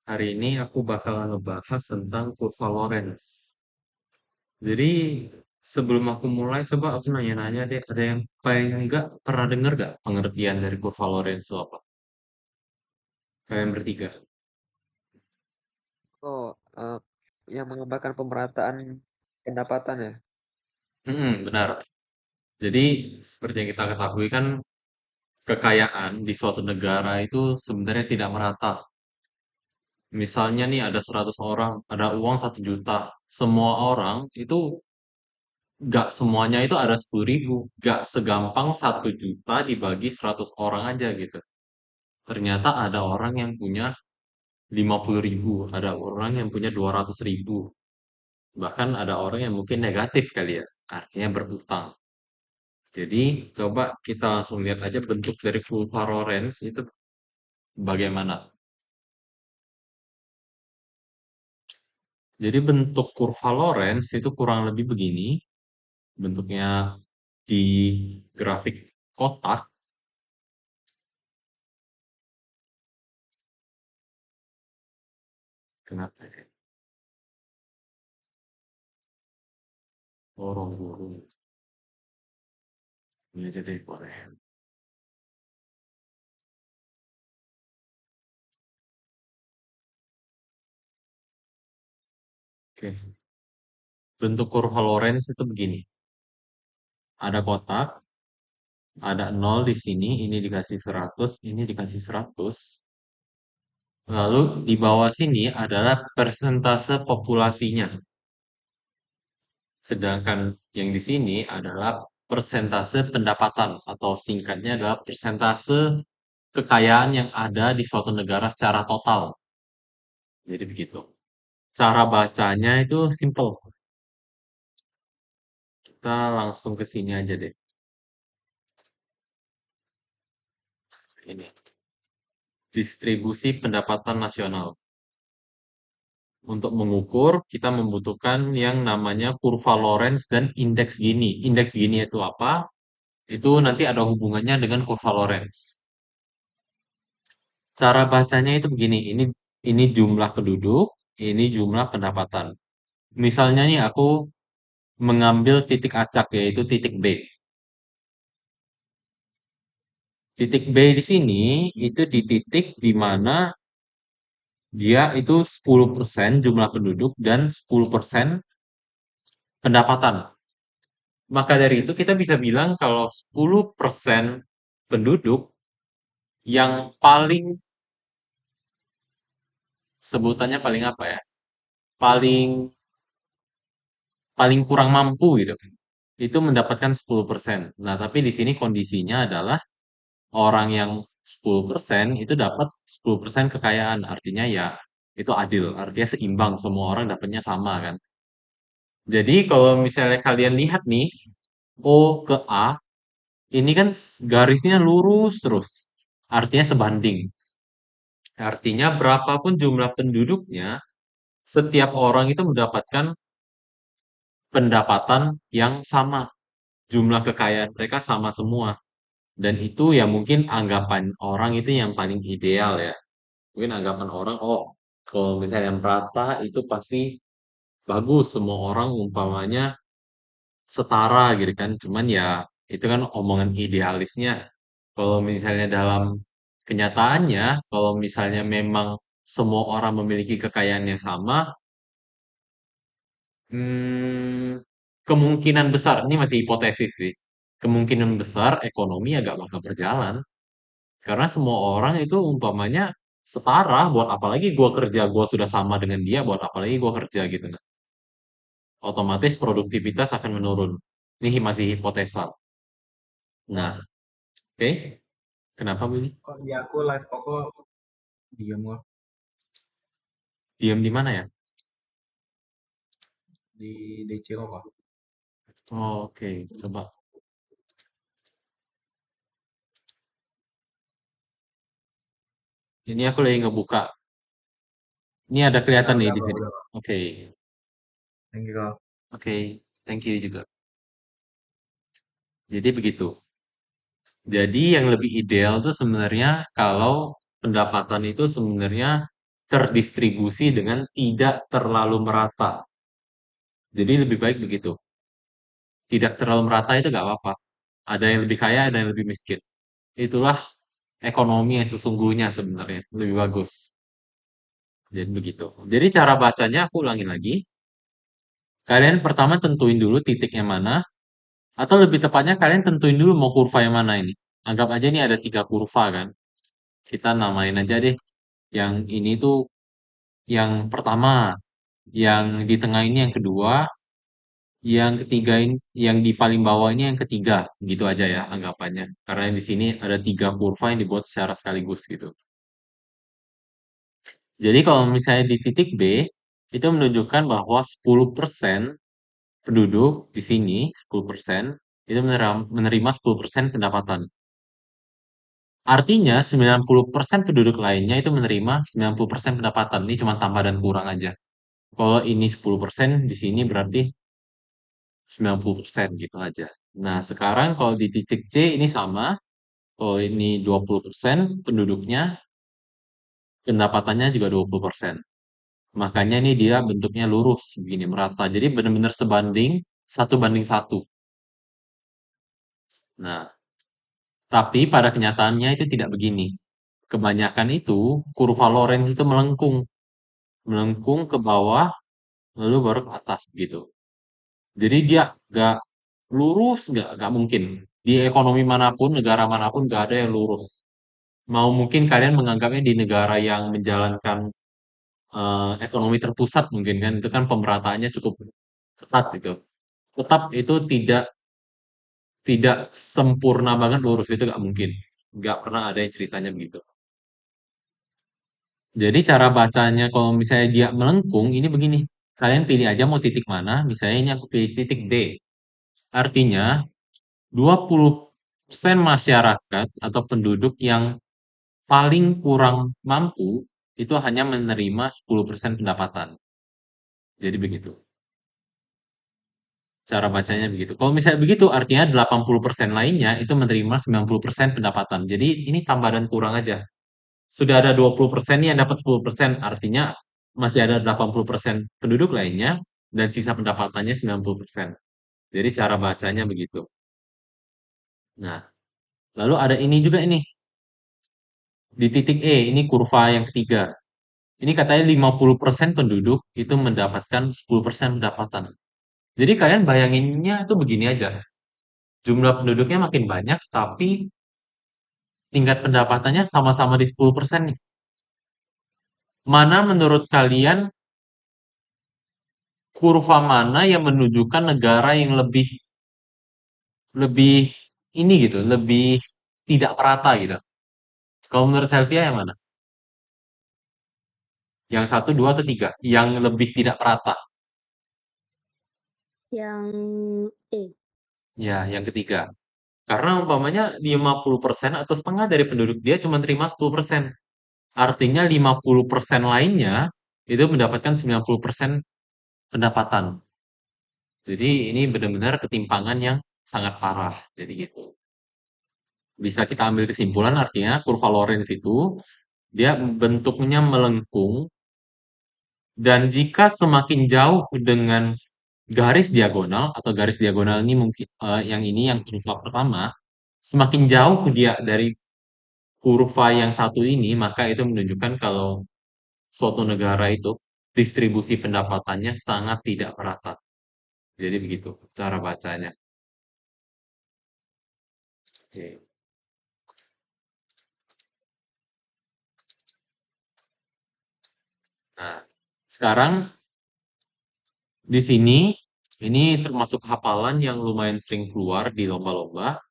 Hari ini aku bakal ngebahas tentang kurva Lorenz. Jadi sebelum aku mulai, coba aku nanya-nanya deh, ada yang paling enggak pernah denger gak pengertian dari kurva Lorenz itu apa? Kalian bertiga. Oh, eee, yang menggambarkan pemerataan pendapatan ya? Benar. Jadi seperti yang kita ketahui kan kekayaan di suatu negara itu sebenarnya tidak merata. Misalnya nih ada 100 orang, ada uang 1 juta. Semua orang itu gak semuanya itu ada 10.000. Gak segampang 1 juta dibagi 100 orang aja gitu. Ternyata ada orang yang punya 50.000, ada orang yang punya 200.000, bahkan ada orang yang mungkin negatif kali ya, artinya berutang. Jadi coba kita langsung lihat aja bentuk dari kurva Lorenz itu bagaimana. Jadi bentuk kurva Lorenz itu kurang lebih begini, bentuknya di grafik kotak. Kenapa ya? Lorong burung. Ini aja deh boleh. Oke. Bentuk kurva Lorenz itu begini. Ada kotak, ada nol di sini, ini dikasih 100, ini dikasih 100. Lalu di bawah sini adalah persentase populasinya. Sedangkan yang di sini adalah persentase pendapatan atau singkatnya adalah persentase kekayaan yang ada di suatu negara secara total. Jadi begitu. Cara bacanya itu simple. Kita langsung ke sini aja deh. Ini distribusi pendapatan nasional. Untuk mengukur, kita membutuhkan yang namanya kurva Lorenz dan indeks Gini. Indeks Gini itu apa? Itu nanti ada hubungannya dengan kurva Lorenz. Cara bacanya itu begini, ini jumlah penduduk, ini jumlah pendapatan. Misalnya nih aku mengambil titik acak yaitu titik B. Titik B di sini itu di titik di mana dia itu 10% jumlah penduduk dan 10% pendapatan. Maka dari itu kita bisa bilang kalau 10% penduduk yang paling sebutannya paling apa ya? Paling paling kurang mampu gitu. Itu mendapatkan 10%. Nah, tapi di sini kondisinya adalah orang yang 10% itu dapat 10% kekayaan. Artinya ya itu adil, artinya seimbang, semua orang dapatnya sama kan. Jadi kalau misalnya kalian lihat nih, O ke A, ini kan garisnya lurus terus. Artinya sebanding. Artinya berapapun jumlah penduduknya, setiap orang itu mendapatkan pendapatan yang sama. Jumlah kekayaan mereka sama semua. Dan itu ya mungkin anggapan orang itu yang paling ideal ya. Mungkin anggapan orang, oh kalau misalnya merata itu pasti bagus. Semua orang umpamanya setara gitu kan. Cuman ya itu kan omongan idealisnya. Kalau misalnya dalam kenyataannya, kalau misalnya memang semua orang memiliki kekayaan yang sama, kemungkinan besar, ini masih hipotesis sih, kemungkinan besar ekonomi agak bakal berjalan. Karena semua orang itu umpamanya setara, buat apalagi gua kerja, gua sudah sama dengan dia, buat apalagi gua kerja gitu kan. Otomatis produktivitas akan menurun. Ini masih hipotesa. Nah, oke. Kenapa Willy? Kok di aku live kok diem kok Diam di mana ya? di DC kok. Oh, oke, coba. Ini aku lagi ngebuka. Ini ada kelihatan nih Udah di kok, sini. udah kok. Oke, Thank you kok. oke. Thank you juga. Jadi begitu. Jadi yang lebih ideal tuh sebenarnya kalau pendapatan itu sebenarnya terdistribusi dengan tidak terlalu merata. Jadi lebih baik begitu. Tidak terlalu merata itu nggak apa-apa. Ada yang lebih kaya, ada yang lebih miskin. Itulah ekonomi yang sesungguhnya sebenarnya. Lebih bagus. Jadi begitu. Jadi cara bacanya aku ulangin lagi. Kalian pertama tentuin dulu titiknya mana, atau lebih tepatnya kalian tentuin dulu mau kurva yang mana ini. Anggap aja ini ada 3 kurva kan. Kita namain aja deh. Yang ini tuh yang pertama, yang di tengah ini yang kedua, yang ketiga ini, yang di paling bawah ini yang ketiga, gitu aja ya anggapannya. Karena di sini ada 3 kurva yang dibuat secara sekaligus gitu. Jadi kalau misalnya di titik B, itu menunjukkan bahwa 10% penduduk di sini, 10% itu menerima 10% pendapatan. Artinya 90% penduduk lainnya itu menerima 90% pendapatan. Ini cuma tambah dan kurang aja. Kalau ini 10%, di sini berarti 90% gitu aja. Nah, sekarang kalau di titik C ini sama. Kalau ini 20% penduduknya, pendapatannya juga 20%. Makanya ini dia bentuknya lurus, begini, merata. Jadi benar-benar sebanding, 1 banding 1. Nah, tapi pada kenyataannya itu tidak begini. Kebanyakan itu, kurva Lorenz itu melengkung. Melengkung ke bawah, lalu baru ke atas gitu. Jadi dia nggak lurus, nggak mungkin. Di ekonomi manapun, negara manapun nggak ada yang lurus. Mau mungkin kalian menganggapnya di negara yang menjalankan ekonomi terpusat mungkin kan, itu kan pemerataannya cukup ketat gitu. Tetap itu tidak tidak sempurna banget lurus, itu nggak mungkin. Nggak pernah ada yang ceritanya begitu. Jadi cara bacanya kalau misalnya dia melengkung, ini begini. Kalian pilih aja mau titik mana, misalnya ini aku pilih titik D. Artinya 20% masyarakat atau penduduk yang paling kurang mampu itu hanya menerima 10% pendapatan. Jadi begitu. Cara bacanya begitu. Kalau misalnya begitu, artinya 80% lainnya itu menerima 90% pendapatan. Jadi ini tambah dan kurang aja. Sudah ada 20% nih yang dapat 10%, artinya masih ada 80% penduduk lainnya dan sisa pendapatannya 90%. Jadi cara bacanya begitu. Nah, lalu ada ini juga ini. Di titik E, ini kurva yang ketiga. Ini katanya 50% penduduk itu mendapatkan 10% pendapatan. Jadi kalian bayanginnya itu begini aja. Jumlah penduduknya makin banyak, tapi tingkat pendapatannya sama-sama di 10% nih. Mana menurut kalian kurva mana yang menunjukkan negara yang lebih lebih ini gitu, lebih tidak merata gitu. Kalau menurut Selvia yang mana? Yang satu, dua, atau tiga? Yang lebih tidak merata. Yang E. Ya, yang ketiga. Karena umpamanya 50% atau setengah dari penduduk dia cuma terima 10%. Artinya 50% lainnya itu mendapatkan 90% pendapatan. Jadi ini benar-benar ketimpangan yang sangat parah. Jadi gitu. Bisa kita ambil kesimpulan artinya kurva Lorenz itu dia bentuknya melengkung dan jika semakin jauh dengan garis diagonal atau garis diagonal ini mungkin yang ini yang kurva pertama, semakin jauh dia dari kurva yang satu ini maka itu menunjukkan kalau suatu negara itu distribusi pendapatannya sangat tidak merata. Jadi begitu cara bacanya. Oke. Nah, sekarang di sini, ini termasuk hafalan yang lumayan sering keluar di lomba-lomba.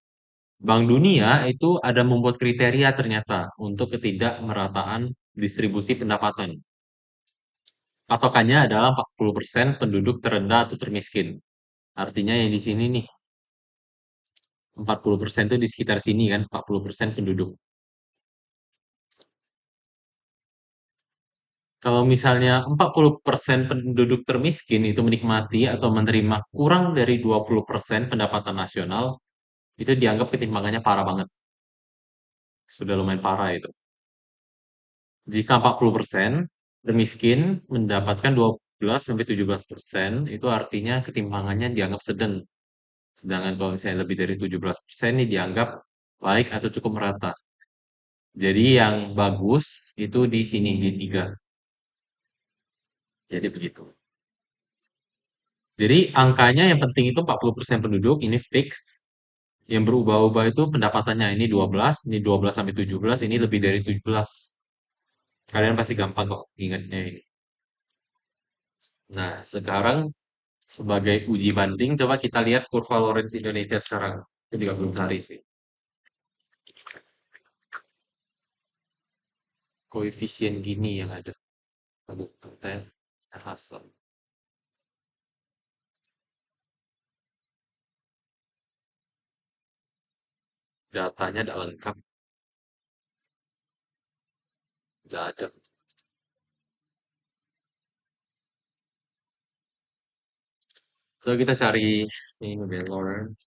Bank Dunia itu ada membuat kriteria ternyata untuk ketidakmerataan distribusi pendapatan. Patokannya adalah 40% penduduk terendah atau termiskin. Artinya yang di sini nih, 40% itu di sekitar sini kan, 40% penduduk. Kalau misalnya 40% penduduk termiskin itu menikmati atau menerima kurang dari 20% pendapatan nasional, itu dianggap ketimpangannya parah banget. Sudah lumayan parah itu. Jika 40%, termiskin mendapatkan 12-17%, itu artinya ketimpangannya dianggap sedang. Sedangkan kalau misalnya lebih dari 17% ini dianggap baik atau cukup merata. Jadi yang bagus itu di sini, di 3. Jadi begitu. Jadi angkanya yang penting itu 40% penduduk, ini fix. Yang berubah-ubah itu pendapatannya, ini 12, ini 12 sampai 17, ini lebih dari 17. Kalian pasti gampang kok ingatnya ini. Nah, sekarang sebagai uji banding, coba kita lihat kurva Lorenz Indonesia sekarang. Itu juga belum cari sih. Koefisien gini yang ada. Aduh, konten hasil. Datanya tidak lengkap. Tidak ada. So, kita cari ini deh, Lorenz.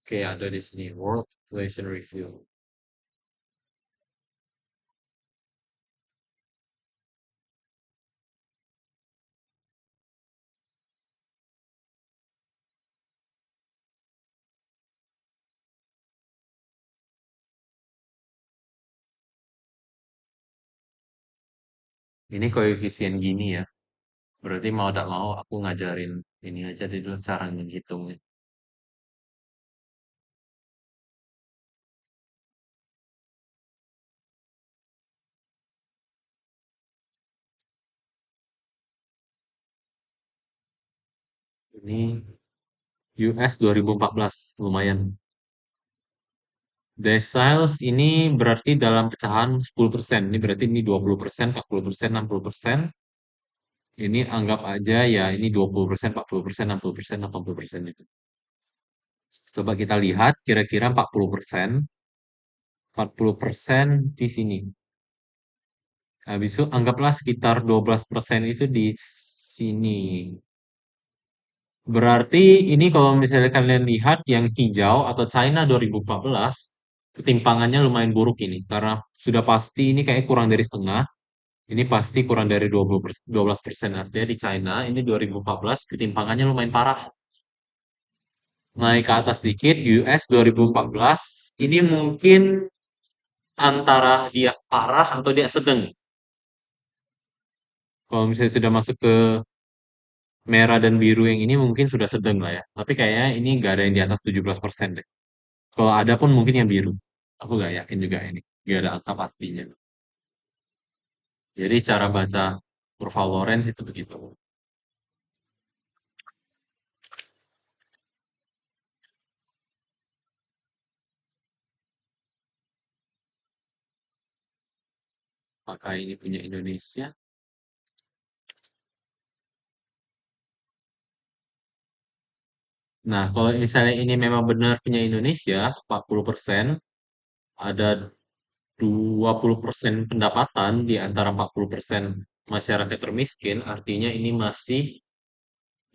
Oke, ada di sini. World Population Review. Ini koefisien gini ya. Berarti mau tak mau aku ngajarin ini aja deh dulu cara menghitungnya. Ini US 2014, lumayan. Deciles ini berarti dalam pecahan 10%. Ini berarti ini 20%, 40%, 60%. Ini anggap aja ya ini 20%, 40%, 60%, 80% itu. Coba kita lihat kira-kira 40%. 40% di sini. Habis itu anggaplah sekitar 12% itu di sini. Berarti ini kalau misalnya kalian lihat yang hijau atau China 2014, ketimpangannya lumayan buruk ini. Karena sudah pasti ini kayak kurang dari setengah. Ini pasti kurang dari 12%. Artinya di China ini 2014 ketimpangannya lumayan parah. Naik ke atas dikit, US 2014, ini mungkin antara dia parah atau dia sedang. Kalau misalnya sudah masuk ke merah dan biru yang ini mungkin sudah sedang lah ya. Tapi kayaknya ini nggak ada yang di atas 17% deh. Kalau ada pun mungkin yang biru. Aku nggak yakin juga ini. Nggak ada angka pastinya. Jadi cara baca kurva Lorenz itu begitu. Apakah ini punya Indonesia? Nah, kalau misalnya ini memang benar punya Indonesia, 40%, ada 20% pendapatan di antara 40% masyarakat termiskin, artinya ini masih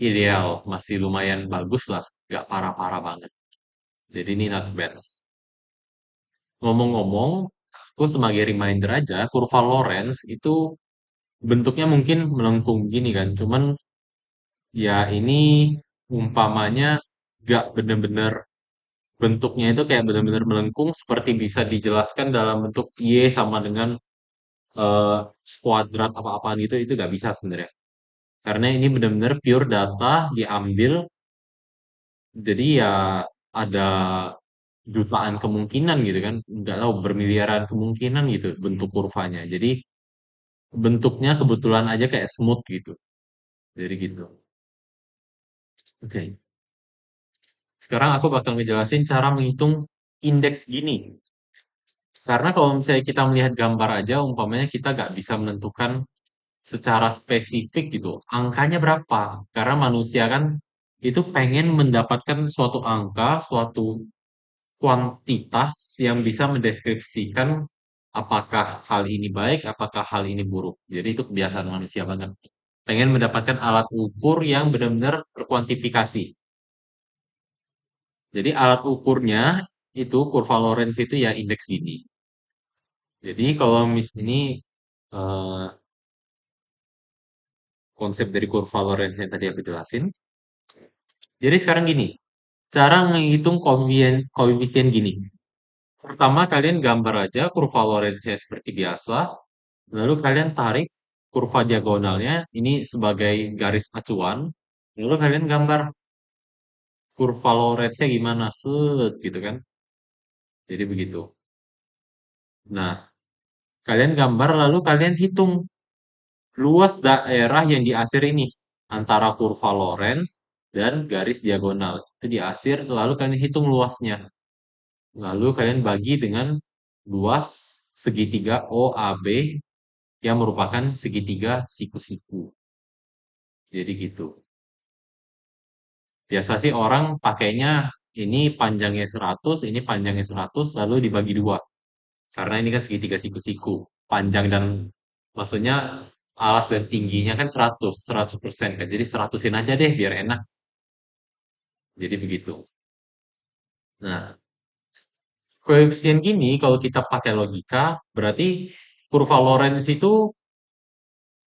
ideal, masih lumayan bagus lah, nggak parah-parah banget. Jadi ini not bad. Ngomong-ngomong, aku sebagai reminder aja, kurva Lorenz itu bentuknya mungkin melengkung gini kan, cuman ya ini umpamanya nggak bener-bener bentuknya itu kayak bener-bener melengkung seperti bisa dijelaskan dalam bentuk Y sama dengan eh, kuadrat apa-apaan gitu, itu nggak bisa sebenarnya. Karena ini benar-benar pure data diambil, jadi ya ada jutaan kemungkinan gitu kan, nggak tahu bermiliaran kemungkinan gitu bentuk kurvanya. Jadi bentuknya kebetulan aja kayak smooth gitu. Jadi gitu. Oke. Sekarang aku bakal ngejelasin cara menghitung indeks gini. Karena kalau misalnya kita melihat gambar aja, umpamanya kita nggak bisa menentukan secara spesifik gitu, angkanya berapa. Karena manusia kan itu pengen mendapatkan suatu angka, suatu kuantitas yang bisa mendeskripsikan apakah hal ini baik, apakah hal ini buruk. Jadi itu kebiasaan manusia banget. Pengen mendapatkan alat ukur yang benar-benar terkuantifikasi. Jadi alat ukurnya itu kurva Lorenz itu ya indeks gini. Jadi kalau ini eh, konsep dari kurva Lorenz yang tadi aku jelasin. Jadi sekarang gini, cara menghitung koefisien gini. Pertama kalian gambar aja kurva Lorenz-nya seperti biasa, lalu kalian tarik kurva diagonalnya ini sebagai garis acuan, lalu kalian gambar kurva Lorenz-nya gimana, set gitu kan. Jadi begitu. Nah, kalian gambar lalu kalian hitung luas daerah yang diasir ini antara kurva Lorenz dan garis diagonal. Itu diasir, lalu kalian hitung luasnya. Lalu kalian bagi dengan luas segitiga OAB yang merupakan segitiga siku-siku. Jadi gitu. Biasa sih orang pakainya ini panjangnya 100, ini panjangnya 100, lalu dibagi dua. Karena ini kan segitiga siku-siku. Panjang dan maksudnya alas dan tingginya kan 100% kan. Jadi 100-in aja deh biar enak. Jadi begitu. Nah, koefisien gini kalau kita pakai logika, berarti kurva Lorenz itu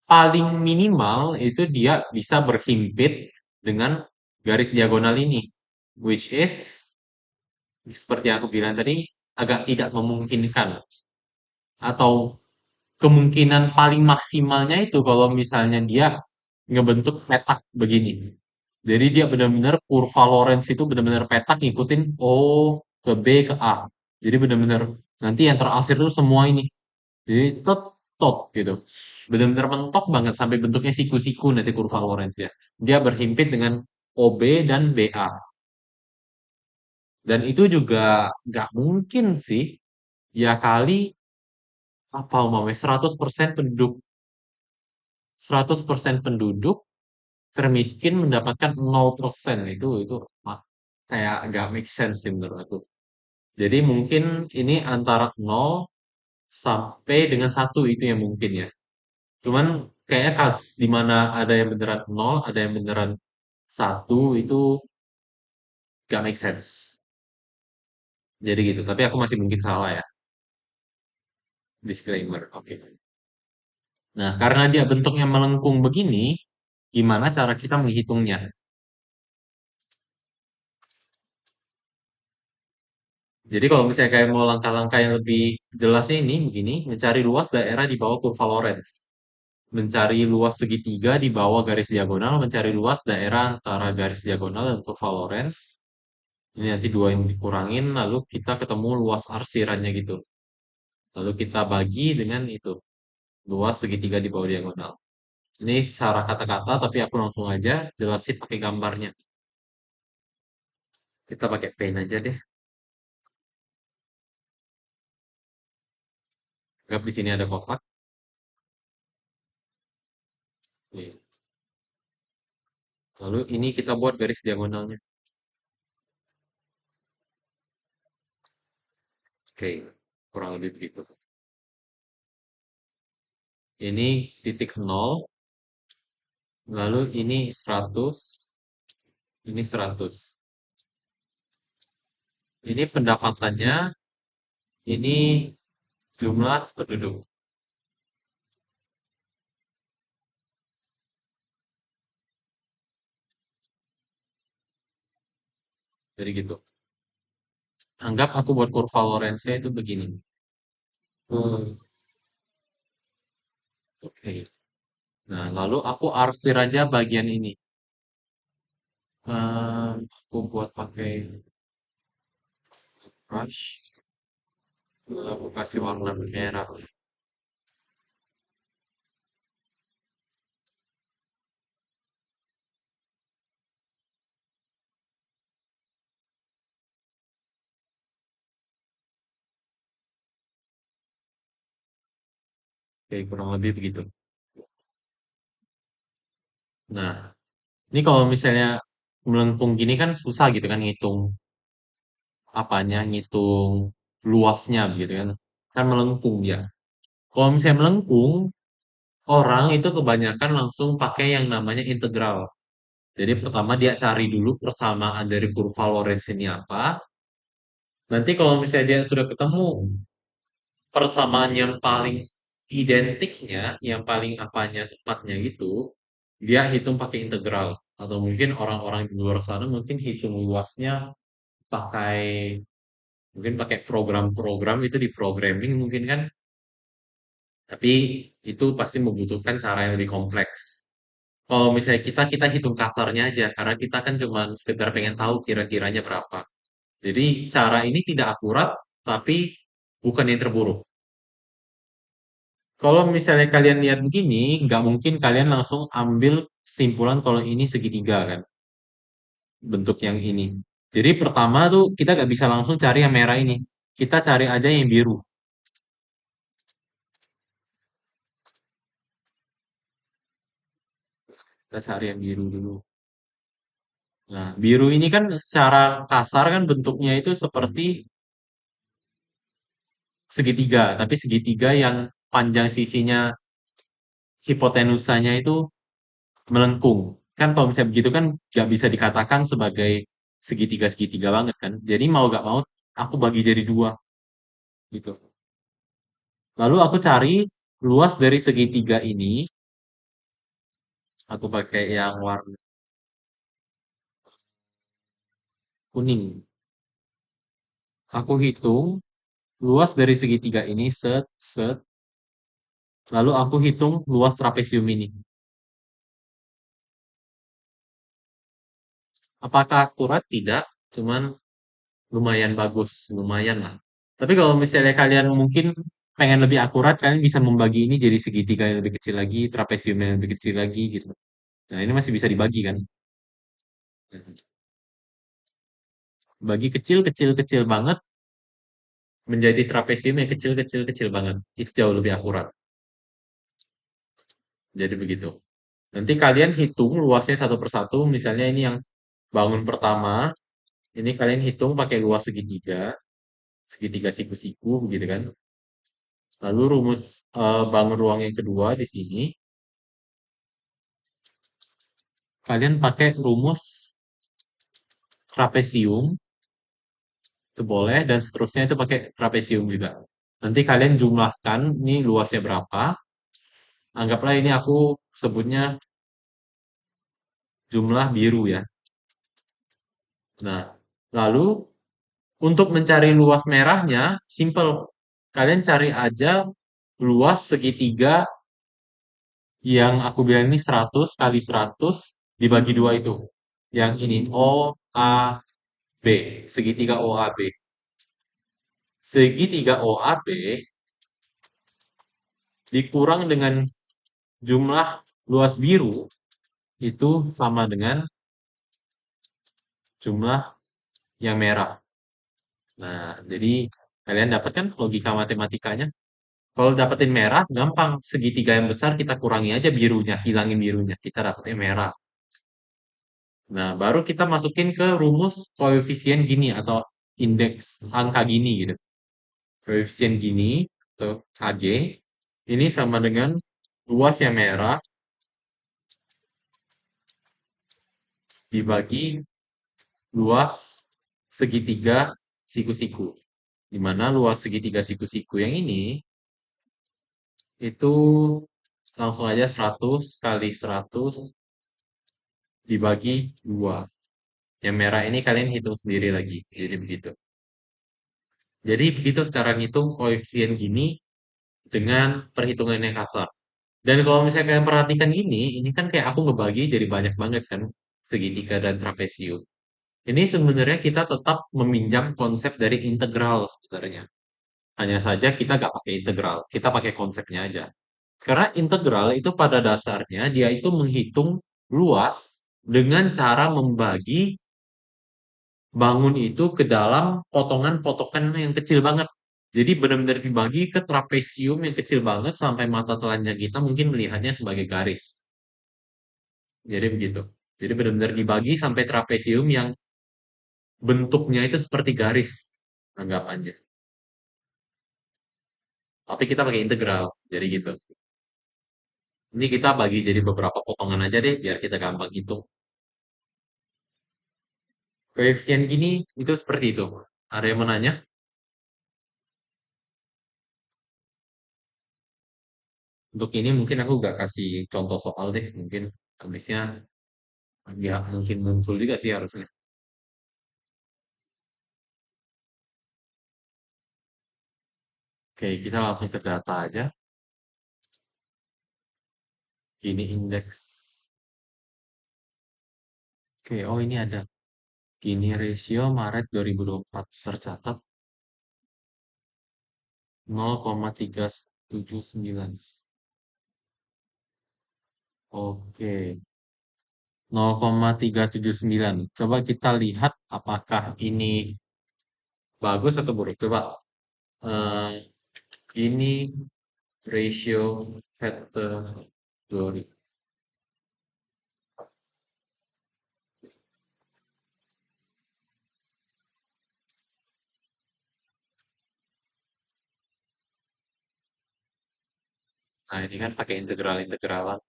paling minimal itu dia bisa berhimpit dengan garis diagonal ini. Which is, seperti yang aku bilang tadi, agak tidak memungkinkan. Atau kemungkinan paling maksimalnya itu kalau misalnya dia ngebentuk petak begini. Jadi dia benar-benar kurva Lorenz itu benar-benar petak ngikutin O ke B ke A. Jadi benar-benar nanti yang terakhir itu semua ini. Jadi tot gitu. Benar-benar mentok banget sampai bentuknya siku-siku nanti kurva Lorenz ya. Dia berhimpit dengan OB dan BA. Dan itu juga nggak mungkin sih. Ya kali apa umpamanya 100% penduduk termiskin mendapatkan 0%. Itu kayak nggak make sense sih menurut aku. Jadi mungkin ini antara 0 sampai dengan 1 itu yang mungkin ya. Cuman kayaknya kasus di mana ada yang beneran 0, ada yang beneran 1 itu gak make sense. Jadi gitu. Tapi aku masih mungkin salah ya. Disclaimer. Oke. Nah, karena dia bentuknya melengkung begini, gimana cara kita menghitungnya? Jadi kalau misalnya kayak mau langkah-langkah yang lebih jelas ini, begini, mencari luas daerah di bawah kurva Lorenz. Mencari luas segitiga di bawah garis diagonal, mencari luas daerah antara garis diagonal dan kurva Lorenz. Ini nanti dua yang dikurangin, lalu kita ketemu luas arsirannya gitu. Lalu kita bagi dengan itu, luas segitiga di bawah diagonal. Ini secara kata-kata, tapi aku langsung aja jelasin pakai gambarnya. Kita pakai pen aja deh. Anggap di sini ada kotak. Nih. Lalu ini kita buat garis diagonalnya. Oke, kurang lebih begitu. Ini titik 0, lalu ini 100, ini 100. Ini pendapatannya, ini jumlah penduduk. Jadi gitu. Anggap aku buat kurva Lorenz-nya itu begini. Hmm, oke. Nah, lalu aku arsir aja bagian ini. Aku buat pakai brush. Aku kasih warna merah. Oke, kurang lebih begitu. Nah, ini kalau misalnya melengkung gini kan susah gitu kan ngitung apanya, ngitung luasnya gitu kan. Kan melengkung dia. Kalau misalnya melengkung, orang itu kebanyakan langsung pakai yang namanya integral. Jadi pertama dia cari dulu persamaan dari kurva Lorenz ini apa, Nanti kalau misalnya dia sudah ketemu persamaan yang paling identiknya, yang paling apanya tepatnya gitu, dia hitung pakai integral. Atau mungkin orang-orang di luar sana mungkin hitung luasnya pakai mungkin pakai program-program itu di programming mungkin kan, tapi itu pasti membutuhkan cara yang lebih kompleks. Kalau misalnya kita hitung kasarnya aja, karena kita kan cuma sekedar pengen tahu kira-kiranya berapa. Jadi cara ini tidak akurat, tapi bukan yang terburuk. Kalau misalnya kalian lihat begini, nggak mungkin kalian langsung ambil kesimpulan kalau ini segitiga kan, bentuk yang ini. Jadi pertama tuh kita nggak bisa langsung cari yang merah ini. Kita cari aja yang biru. Kita cari yang biru dulu. Nah, biru ini kan secara kasar kan bentuknya itu seperti segitiga, tapi segitiga yang panjang sisinya hipotenusanya itu melengkung. Kan kalau misalnya begitu kan nggak bisa dikatakan sebagai segitiga-segitiga banget kan. Jadi mau gak mau aku bagi jadi dua gitu. Lalu aku cari luas dari segitiga ini. Aku pakai yang warna kuning. Aku hitung luas dari segitiga ini set set. Lalu aku hitung luas trapesium ini. Apakah akurat? Tidak. Cuman lumayan bagus, lumayan lah. Tapi kalau misalnya kalian mungkin pengen lebih akurat, kalian bisa membagi ini jadi segitiga yang lebih kecil lagi, trapesium yang lebih kecil lagi gitu. Nah, ini masih bisa dibagi kan? Bagi kecil-kecil-kecil banget menjadi trapesium yang kecil-kecil-kecil banget. Itu jauh lebih akurat. Jadi begitu. Nanti kalian hitung luasnya satu persatu. Misalnya ini yang bangun pertama, ini kalian hitung pakai luas segitiga, segitiga siku-siku begitu kan. Lalu rumus bangun ruang yang kedua di sini, kalian pakai rumus trapesium, itu boleh, dan seterusnya itu pakai trapesium juga. Nanti kalian jumlahkan, ini luasnya berapa, anggaplah ini aku sebutnya jumlah biru ya. Nah, lalu untuk mencari luas merahnya, simple. Kalian cari aja luas segitiga yang aku bilang ini 100 kali 100 dibagi dua itu. Yang ini OAB, segitiga OAB. Segitiga OAB dikurang dengan jumlah luas biru itu sama dengan jumlah yang merah. Nah, jadi kalian dapat kan logika matematikanya? Kalau dapetin merah, gampang. Segitiga yang besar kita kurangi aja birunya, hilangin birunya. Kita dapetnya merah. Nah, baru kita masukin ke rumus koefisien gini atau indeks angka gini gitu. Koefisien gini atau KG ini sama dengan luas yang merah dibagi luas segitiga siku-siku. Di mana luas segitiga siku-siku yang ini itu langsung aja 100 kali 100 dibagi 2. Yang merah ini kalian hitung sendiri lagi. Jadi begitu. Jadi begitu cara ngitung koefisien gini dengan perhitungan yang kasar. Dan kalau misalnya kalian perhatikan ini kan kayak aku ngebagi jadi banyak banget kan segitiga dan trapesium. Ini sebenarnya kita tetap meminjam konsep dari integral sebenarnya. Hanya saja kita nggak pakai integral, kita pakai konsepnya aja. Karena integral itu pada dasarnya dia itu menghitung luas dengan cara membagi bangun itu ke dalam potongan-potongan yang kecil banget. Jadi benar-benar dibagi ke trapesium yang kecil banget sampai mata telanjang kita mungkin melihatnya sebagai garis. Jadi begitu. Jadi benar-benar dibagi sampai trapesium yang bentuknya itu seperti garis anggapannya. Tapi kita pakai integral. Jadi gitu. Ini kita bagi jadi beberapa potongan aja deh biar kita gampang hitung. Koefisien gini itu seperti itu. Ada yang mau nanya? Untuk ini mungkin aku gak kasih contoh soal deh. Mungkin habisnya ya mungkin muncul juga sih harusnya. Oke, kita langsung ke data aja. Gini indeks. Oke, oh ini ada. Gini ratio Maret 2024 tercatat 0,379. Oke, 0,379. Coba kita lihat apakah ini bagus atau buruk. Coba eh, gini ratio category. Nah, ini kan pakai integral-integralan.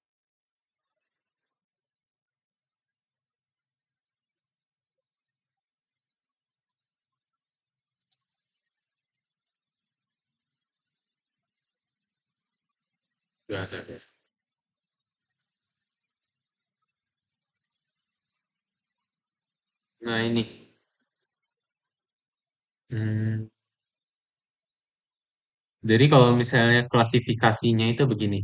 Gak ada deh. Nah, ini. Hmm, jadi kalau misalnya klasifikasinya itu begini.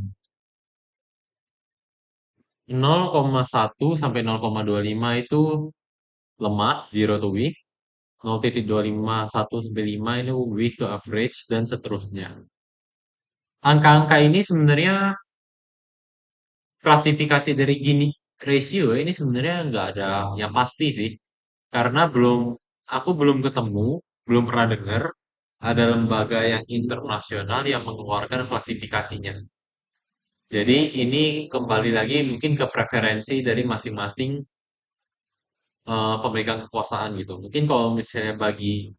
0,1 sampai 0,25 itu lemah, zero to weak. 0,251 sampai 5 ini weak to average, dan seterusnya. Angka-angka ini sebenarnya klasifikasi dari Gini ratio ini sebenarnya nggak ada yang pasti sih. Karena aku belum ketemu, belum pernah dengar ada lembaga yang internasional yang mengeluarkan klasifikasinya. Jadi ini kembali lagi mungkin ke preferensi dari masing-masing pemegang kekuasaan gitu. Mungkin kalau misalnya bagi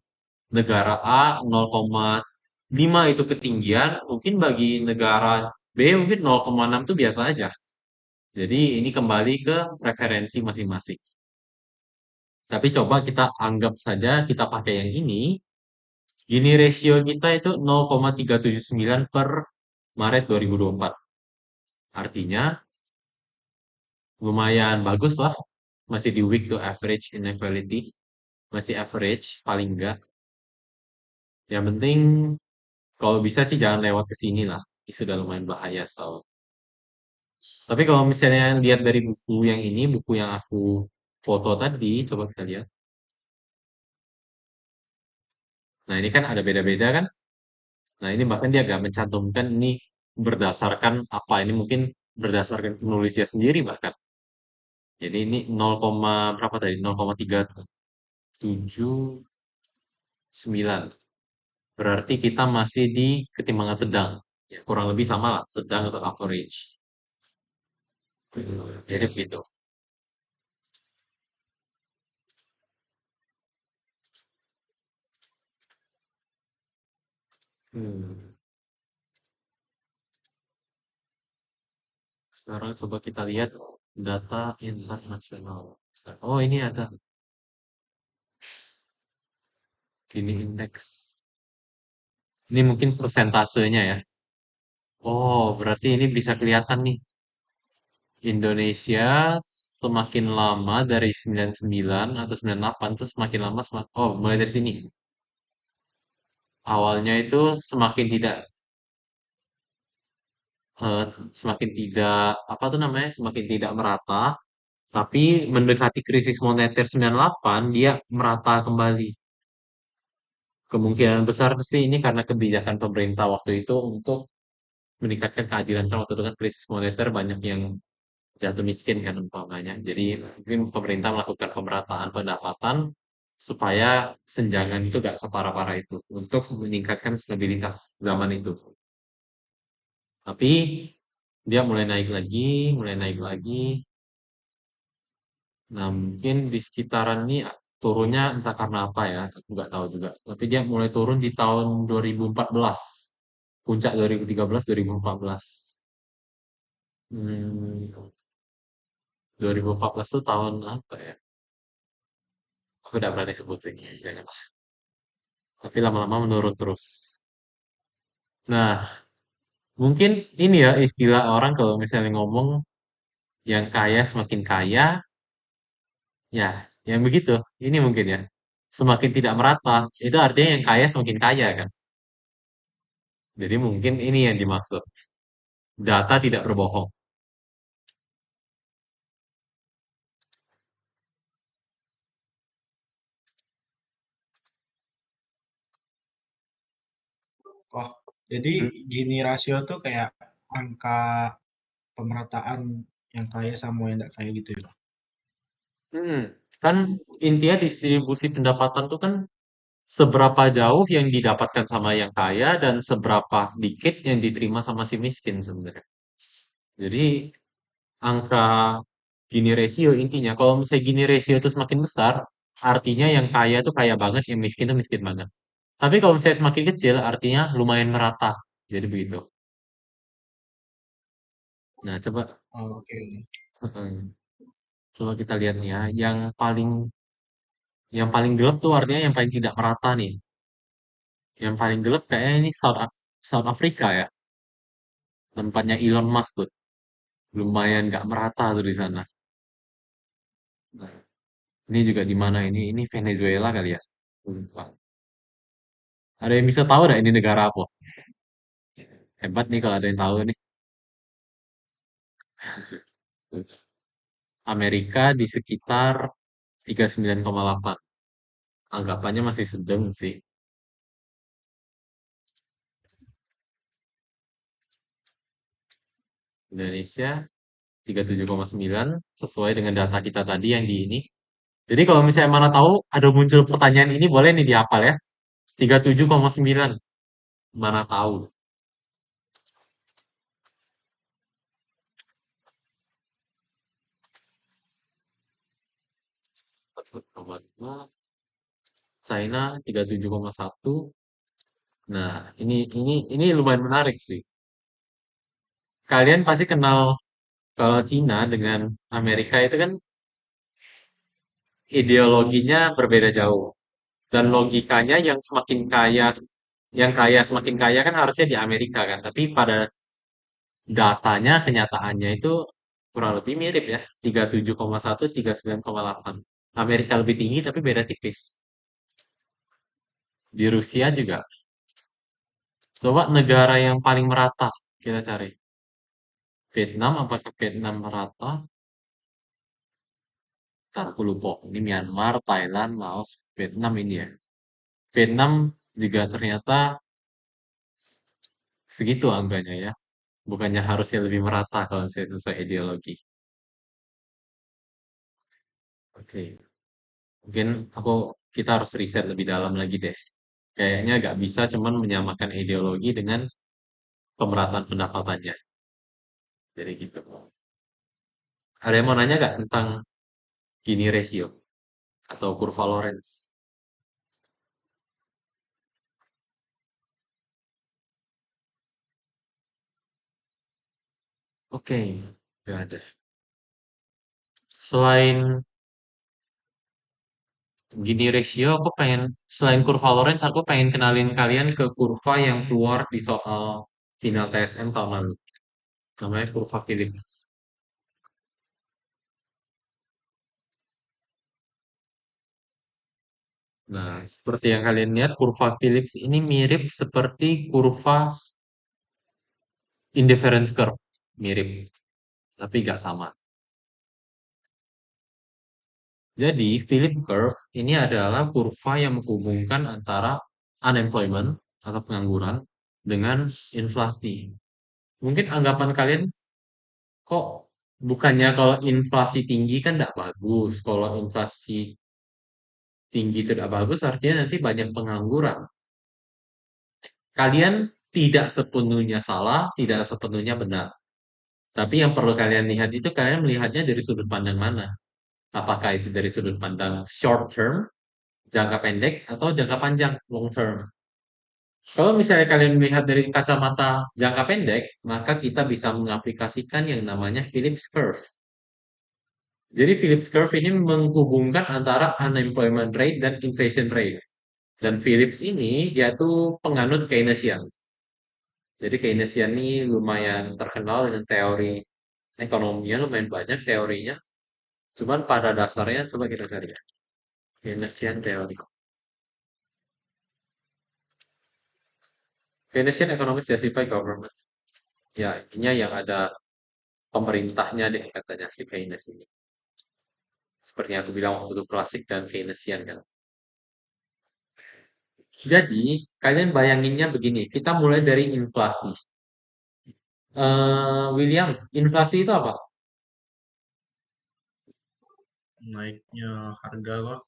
negara A 0,5 itu ketinggian, mungkin bagi negara B mungkin 0,6 itu biasa aja. Jadi ini kembali ke preferensi masing-masing. Tapi coba kita anggap saja kita pakai yang ini. Gini ratio kita itu 0,379 per Maret 2024. Artinya lumayan bagus lah. Masih di weak to average inequality. Masih average paling enggak. Yang penting kalau bisa sih jangan lewat ke sini lah. Ini sudah lumayan bahaya setahu. Tapi kalau misalnya lihat dari buku yang ini, buku yang aku foto tadi, coba kita lihat. Nah, ini kan ada beda-beda kan? Nah, ini bahkan dia agak mencantumkan ini berdasarkan apa? Ini mungkin berdasarkan penulisnya sendiri bahkan. Jadi ini 0, berapa tadi? 0,379. Berarti kita masih di ketimbangan sedang. Ya, kurang lebih sama lah, sedang atau average. Jadi begitu. Hmm. Sekarang coba kita lihat data internasional. Oh, ini ada. Gini indeks. Ini mungkin persentasenya ya. Oh, berarti ini bisa kelihatan nih. Indonesia semakin lama dari 99 atau 98 tuh semakin lama oh, mulai dari sini. Awalnya itu eh, semakin tidak apa tuh namanya? Semakin tidak merata, tapi mendekati krisis moneter 98 dia merata kembali. Kemungkinan besar sih ini karena kebijakan pemerintah waktu itu untuk meningkatkan keadilan, kan waktu itu kan krisis moneter banyak yang jatuh miskin kan umpamanya. Jadi mungkin pemerintah melakukan pemerataan pendapatan supaya kesenjangan itu gak separah-parah itu untuk meningkatkan stabilitas zaman itu. Tapi dia mulai naik lagi, mulai naik lagi. Nah, mungkin di sekitaran ini turunnya entah karena apa ya, aku nggak tahu juga. Tapi dia mulai turun di tahun 2014. Puncak 2013, 2014. Hmm, 2014 itu tahun apa ya? Aku udah berani sebut sih. Jangan. tapi lama-lama menurun terus. Nah, mungkin ini ya istilah orang kalau misalnya ngomong yang kaya semakin kaya, ya, yang begitu. Ini mungkin ya. Semakin tidak merata, itu artinya yang kaya semakin kaya kan. Jadi mungkin ini yang dimaksud. Data tidak berbohong. Oh, jadi Hmm. Gini rasio tuh kayak angka pemerataan yang kaya sama yang tidak kaya gitu ya. Hmm. Kan intinya distribusi pendapatan tuh kan seberapa jauh yang didapatkan sama yang kaya dan seberapa dikit yang diterima sama si miskin sebenarnya. Jadi angka Gini ratio intinya, kalau misalnya Gini ratio itu semakin besar, artinya yang kaya tuh kaya banget, yang miskin tuh miskin banget. Tapi kalau misalnya semakin kecil, artinya lumayan merata. Jadi begitu. Nah, coba, Oh, oke. heeh. Coba kita lihat nih ya, yang paling gelap tuh artinya yang paling tidak merata nih. Yang paling gelap kayaknya ini South Africa ya, tempatnya Elon Musk tuh. Lumayan nggak merata tuh di sana. Nah, ini juga di mana ini? Ini Venezuela kali ya? Lupa. Ada yang bisa tahu nggak ini negara apa? Hebat nih kalau ada yang tahu nih. Amerika di sekitar 39,8. Anggapannya masih sedang sih. Indonesia 37,9 sesuai dengan data kita tadi yang di ini. Jadi kalau misalnya mana tahu ada muncul pertanyaan ini boleh nih dihafal ya. 37,9. Mana tahu. 4,2. China 37,1. Nah, ini lumayan menarik sih. Kalian pasti kenal kalau Cina dengan Amerika itu kan ideologinya berbeda jauh. Dan logikanya yang kaya semakin kaya kan harusnya di Amerika kan. Tapi pada datanya, kenyataannya itu kurang lebih mirip ya. 37,1, 39,8. Amerika lebih tinggi tapi beda tipis. Di Rusia juga. Coba negara yang paling merata kita cari. Vietnam, apakah Vietnam merata? Ntar aku lupa. Ini Myanmar, Thailand, Laos, Vietnam ini ya. Vietnam juga ternyata segitu angkanya ya. Bukannya harusnya lebih merata kalau saya sesuai ideologi. Oke, mungkin kita harus riset lebih dalam lagi deh. Kayaknya nggak bisa cuman menyamakan ideologi dengan pemerataan pendapatannya. Jadi gitu. Ada yang mau nanya nggak tentang Gini ratio atau kurva Lorenz? Oke, nggak ada. Selain Gini ratio, selain kurva Lorenz, aku pengen kenalin kalian ke kurva yang keluar di soal final TSM tahun lalu. Namanya kurva Phillips. Nah, seperti yang kalian lihat, kurva Phillips ini mirip seperti kurva indifference curve. Mirip, tapi nggak sama. Jadi, Phillips curve ini adalah kurva yang menghubungkan antara unemployment atau pengangguran dengan inflasi. Mungkin anggapan kalian, kok bukannya kalau inflasi tinggi kan tidak bagus. Kalau inflasi tinggi tidak bagus, artinya nanti banyak pengangguran. Kalian tidak sepenuhnya salah, tidak sepenuhnya benar. Tapi yang perlu kalian lihat itu kalian melihatnya dari sudut pandang mana? Apakah itu dari sudut pandang short term, jangka pendek, atau jangka panjang, long term? Kalau misalnya kalian melihat dari kacamata jangka pendek, maka kita bisa mengaplikasikan yang namanya Phillips curve. Jadi Phillips curve ini menghubungkan antara unemployment rate dan inflation rate. Dan Philips ini dia tuh penganut Keynesian. Jadi Keynesian ini lumayan terkenal dengan teori ekonominya, lumayan banyak teorinya. Cuman pada dasarnya coba kita cari ya. Keynesian teori. Keynesian Economics Justify Government. Ya, intinya yang ada pemerintahnya deh katanya si Keynes ini. Seperti yang aku bilang waktu itu klasik dan Keynesian kan. Jadi, kalian bayanginnya begini, kita mulai dari inflasi. William, inflasi itu apa? Naiknya harga loh,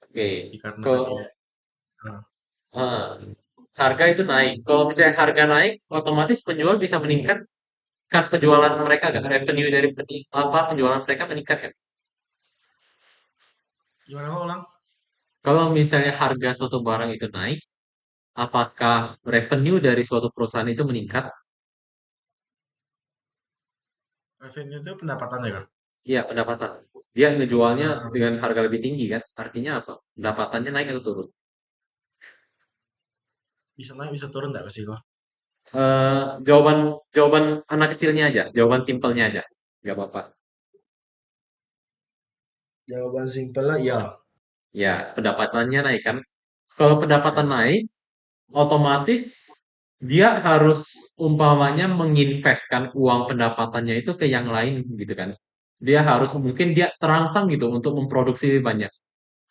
Oke, dikarenakan kalau eh, eh, harga itu naik. Kalau misalnya harga naik, otomatis penjual bisa meningkatkan penjualan mereka, kan? Revenue dari penjualan mereka meningkat kan? gimana kok ulang? Kalau misalnya harga suatu barang itu naik, apakah revenue dari suatu perusahaan itu meningkat? Revenue itu pendapatannya kah? Iya, pendapatan. Dia ngejualnya Eh, dengan harga lebih tinggi kan? Artinya apa? Pendapatannya naik atau turun? bisa naik bisa turun nggak sih kok? Jawaban jawaban anak kecilnya aja, jawaban simpelnya aja, nggak apa-apa. Jawaban simpelnya ya. Ya, pendapatannya naik kan? Kalau pendapatan Ya. naik, otomatis dia harus umpamanya menginvestkan uang pendapatannya itu ke yang lain gitu kan? Dia harus mungkin dia terangsang gitu untuk memproduksi lebih banyak.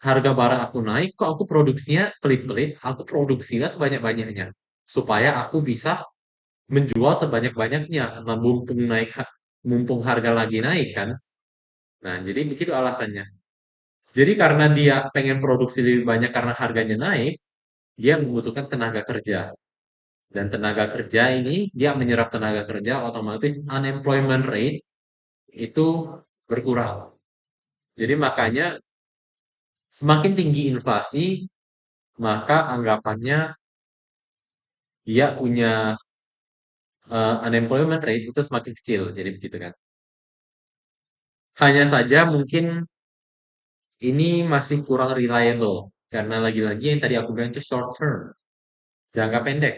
Harga barang aku naik, kok aku produksinya pelit-pelit, aku produksinya sebanyak-banyaknya supaya aku bisa menjual sebanyak-banyaknya. Nah, mumpung harga lagi naik kan. Nah, jadi begitu alasannya. Jadi karena dia pengen produksi lebih banyak karena harganya naik, dia membutuhkan tenaga kerja. Dan tenaga kerja ini, dia menyerap tenaga kerja, otomatis unemployment rate itu berkurang. Jadi makanya semakin tinggi inflasi, maka anggapannya dia punya unemployment rate itu semakin kecil. Jadi begitu kan. Hanya saja mungkin ini masih kurang reliable. Karena lagi-lagi yang tadi aku bilang itu short term, jangka pendek.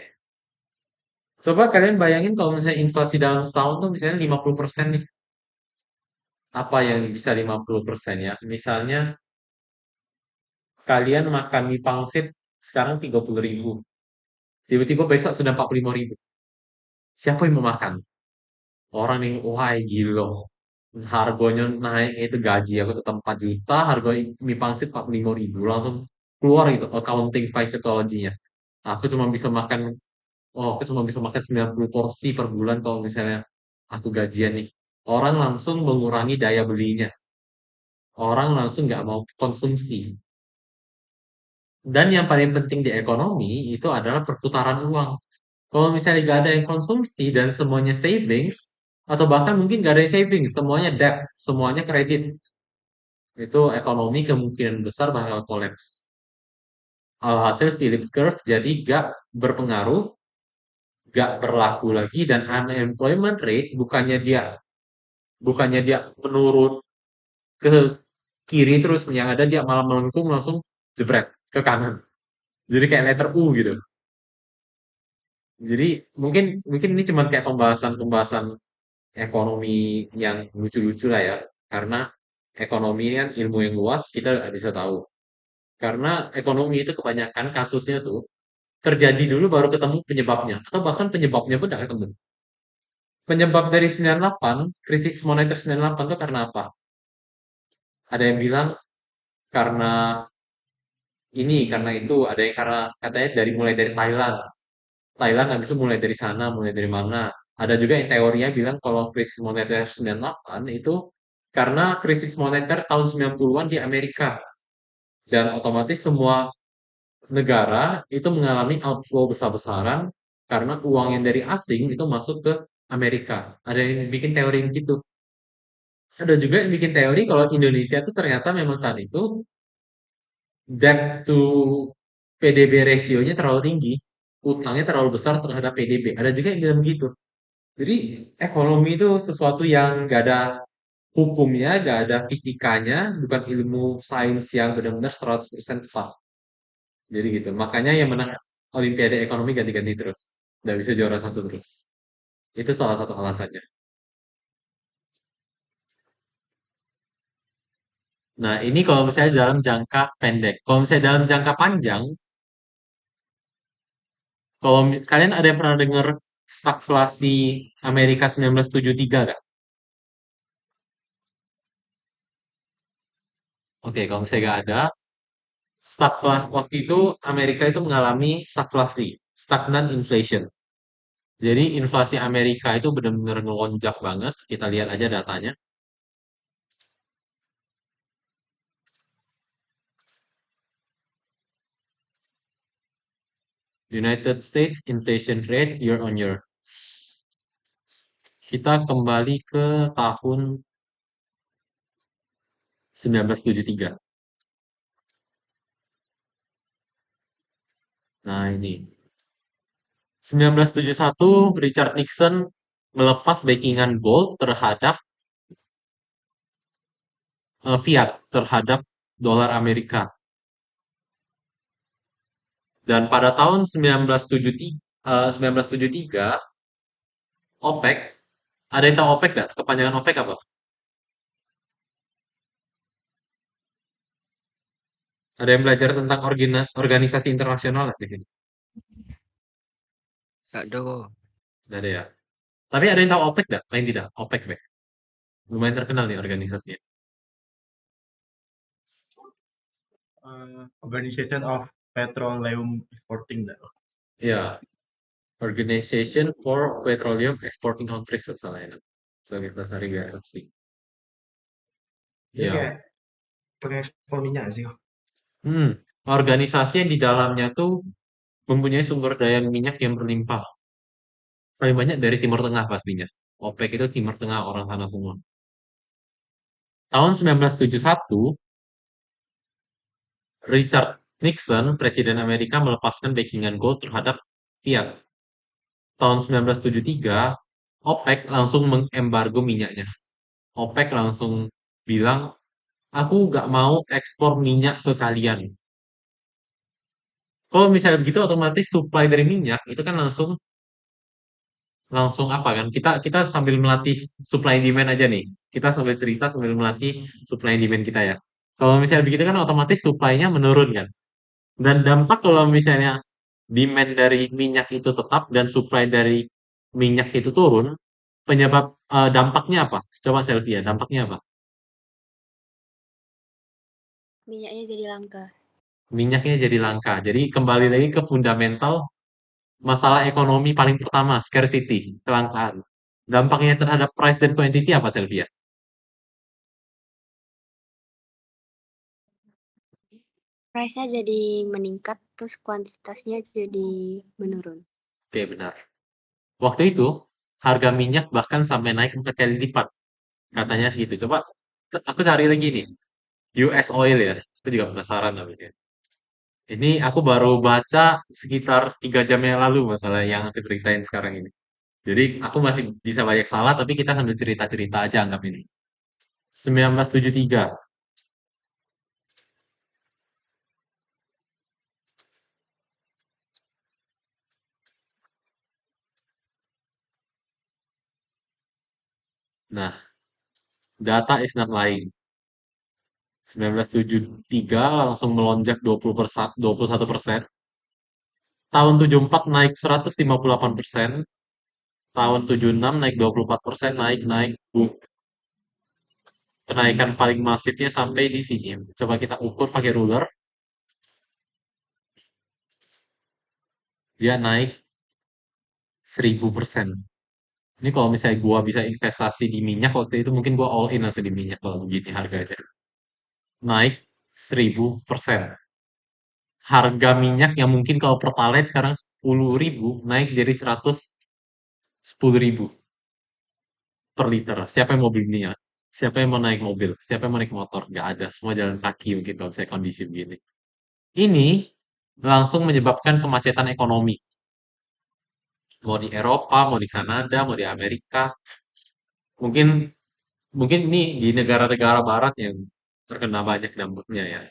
Coba kalian bayangin kalau misalnya inflasi dalam setahun tuh misalnya 50% nih. Apa yang bisa 50% ya? Misalnya kalian makan mie pangsit sekarang 30.000. Tiba-tiba besok sudah 45.000. Siapa yang mau makan? Orang yang, wah gila. Harganya naik itu gaji aku tetap 4 juta, harga mie pangsit 45.000. Langsung keluar itu accounting psychology-nya. Aku cuma bisa makan, oh aku cuma bisa makan 90 porsi per bulan kalau misalnya aku gajian nih. Orang langsung mengurangi daya belinya. Orang langsung nggak mau konsumsi. Dan yang paling penting di ekonomi itu adalah perputaran uang. Kalau misalnya nggak ada yang konsumsi dan semuanya savings, atau bahkan mungkin nggak ada yang savings, semuanya debt, semuanya kredit, itu ekonomi kemungkinan besar bakal kolaps. Alhasil Phillips Curve jadi nggak berpengaruh, nggak berlaku lagi, dan unemployment rate bukannya dia menurun ke kiri terus, yang ada dia malah melengkung langsung jebret ke kanan. Jadi kayak letter U gitu. Jadi mungkin mungkin ini cuma kayak pembahasan-pembahasan ekonomi yang lucu-lucu lah ya. Karena ekonomi ini kan ilmu yang luas, kita nggak bisa tahu. Karena ekonomi itu kebanyakan kasusnya tuh terjadi dulu baru ketemu penyebabnya. Atau bahkan penyebabnya pun nggak ketemu. Penyebab dari 98, krisis moneter 98 itu karena apa? Ada yang bilang karena ini, karena itu. Ada yang karena katanya mulai dari Thailand. Thailand habis itu mulai dari sana, mulai dari mana. Ada juga yang teorinya bilang kalau krisis moneter 98 itu karena krisis moneter tahun 90-an di Amerika. Dan otomatis semua negara itu mengalami outflow besar-besaran karena uang yang dari asing itu masuk ke Amerika. Ada yang bikin teori gitu. Ada juga yang bikin teori kalau Indonesia itu ternyata memang saat itu debt to PDB ratio-nya terlalu tinggi, utangnya terlalu besar terhadap PDB. Ada juga yang bilang begitu. Jadi ekonomi itu sesuatu yang gak ada hukumnya, gak ada fisikanya, bukan ilmu sains yang benar-benar 100% tepat. Jadi gitu. Makanya yang menang Olimpiade ekonomi ganti-ganti terus. Nggak bisa juara satu terus. Itu salah satu alasannya. Nah, ini kalau misalnya dalam jangka pendek. Kalau misalnya dalam jangka panjang, kalau kalian ada yang pernah dengar stagflasi Amerika 1973 nggak? Oke, kalau misalnya nggak ada, waktu itu Amerika itu mengalami stagflasi, stagnan inflation. Jadi inflasi Amerika itu benar-benar ngelonjak banget. Kita lihat aja datanya. United States inflation rate year on year. Kita kembali ke tahun 1973. Nah, ini 1971 Richard Nixon melepas backingan gold terhadap fiat terhadap dolar Amerika. Dan pada tahun 1973 OPEC, ada yang tahu OPEC nggak? Kepanjangan OPEC apa? Ada yang belajar tentang organisasi internasional nggak di sini? Gak ada kok. Nggak ada ya. Tapi ada yang tahu OPEC nggak? Paling tidak, OPEC, Be. Lumayan terkenal nih organisasinya. Organization of Petroleum Exporting that. Ya, Organization for Petroleum Exporting Countries, kalau salah ya. So, kita cari biar resmi. Dia Ya, kayak pengekspor minyak sih kok. organisasi yang di dalamnya tuh mempunyai sumber daya minyak yang berlimpah. Paling banyak dari Timur Tengah pastinya. OPEC itu Timur Tengah, orang sana semua. Tahun 1971, Richard Nixon, Presiden Amerika melepaskan backingan gold terhadap fiat. Tahun 1973, OPEC langsung mengembargo minyaknya. OPEC langsung bilang, aku nggak mau ekspor minyak ke kalian. Kalau misalnya begitu otomatis supply dari minyak itu kan langsung langsung apa kan? Kita sambil melatih supply and demand aja nih. Kita sambil cerita sambil melatih supply and demand kita ya. Kalau misalnya begitu kan otomatis supply-nya menurun kan. Dan dampak kalau misalnya demand dari minyak itu tetap dan supply dari minyak itu turun, penyebab dampaknya apa? Coba Selvia, dampaknya apa? Minyaknya jadi langka. Minyaknya jadi langka. Jadi kembali lagi ke fundamental masalah ekonomi paling pertama, scarcity, kelangkaan. Dampaknya terhadap price dan quantity apa, Selvia? Price-nya jadi meningkat, terus kuantitasnya jadi menurun. Oke, benar. Waktu itu, harga minyak bahkan sampai naik 4 kali lipat. Katanya segitu. Coba, aku cari lagi nih. US Oil ya. Aku juga penasaran habisnya. Ini aku baru baca sekitar 3 jam yang lalu masalah yang aku ceritain sekarang ini. Jadi, aku masih bisa banyak salah, tapi kita sambil cerita-cerita aja anggap ini. 1973. Nah, data is not lying. 1973 langsung melonjak 21%. Tahun 74 naik 158%. Tahun 76 naik 24%, naik. Kenaikan paling masifnya sampai di sini. Coba kita ukur pakai ruler. Dia naik 1000%. Ini kalau misalnya gua bisa investasi di minyak waktu itu mungkin gua all in langsung di minyak kalau begini harganya. Naik 1000%. Harga minyak yang mungkin kalau pertalite sekarang 10.000 naik jadi 110.000 per liter. Siapa yang mau beli minyak? Siapa yang mau naik mobil? Siapa yang mau naik motor? Nggak ada. Semua jalan kaki mungkin kalau saya kondisi begini. Ini langsung menyebabkan kemacetan ekonomi. Mau di Eropa, mau di Kanada, mau di Amerika. Mungkin mungkin ini di negara-negara barat yang terkena banyak dampaknya ya.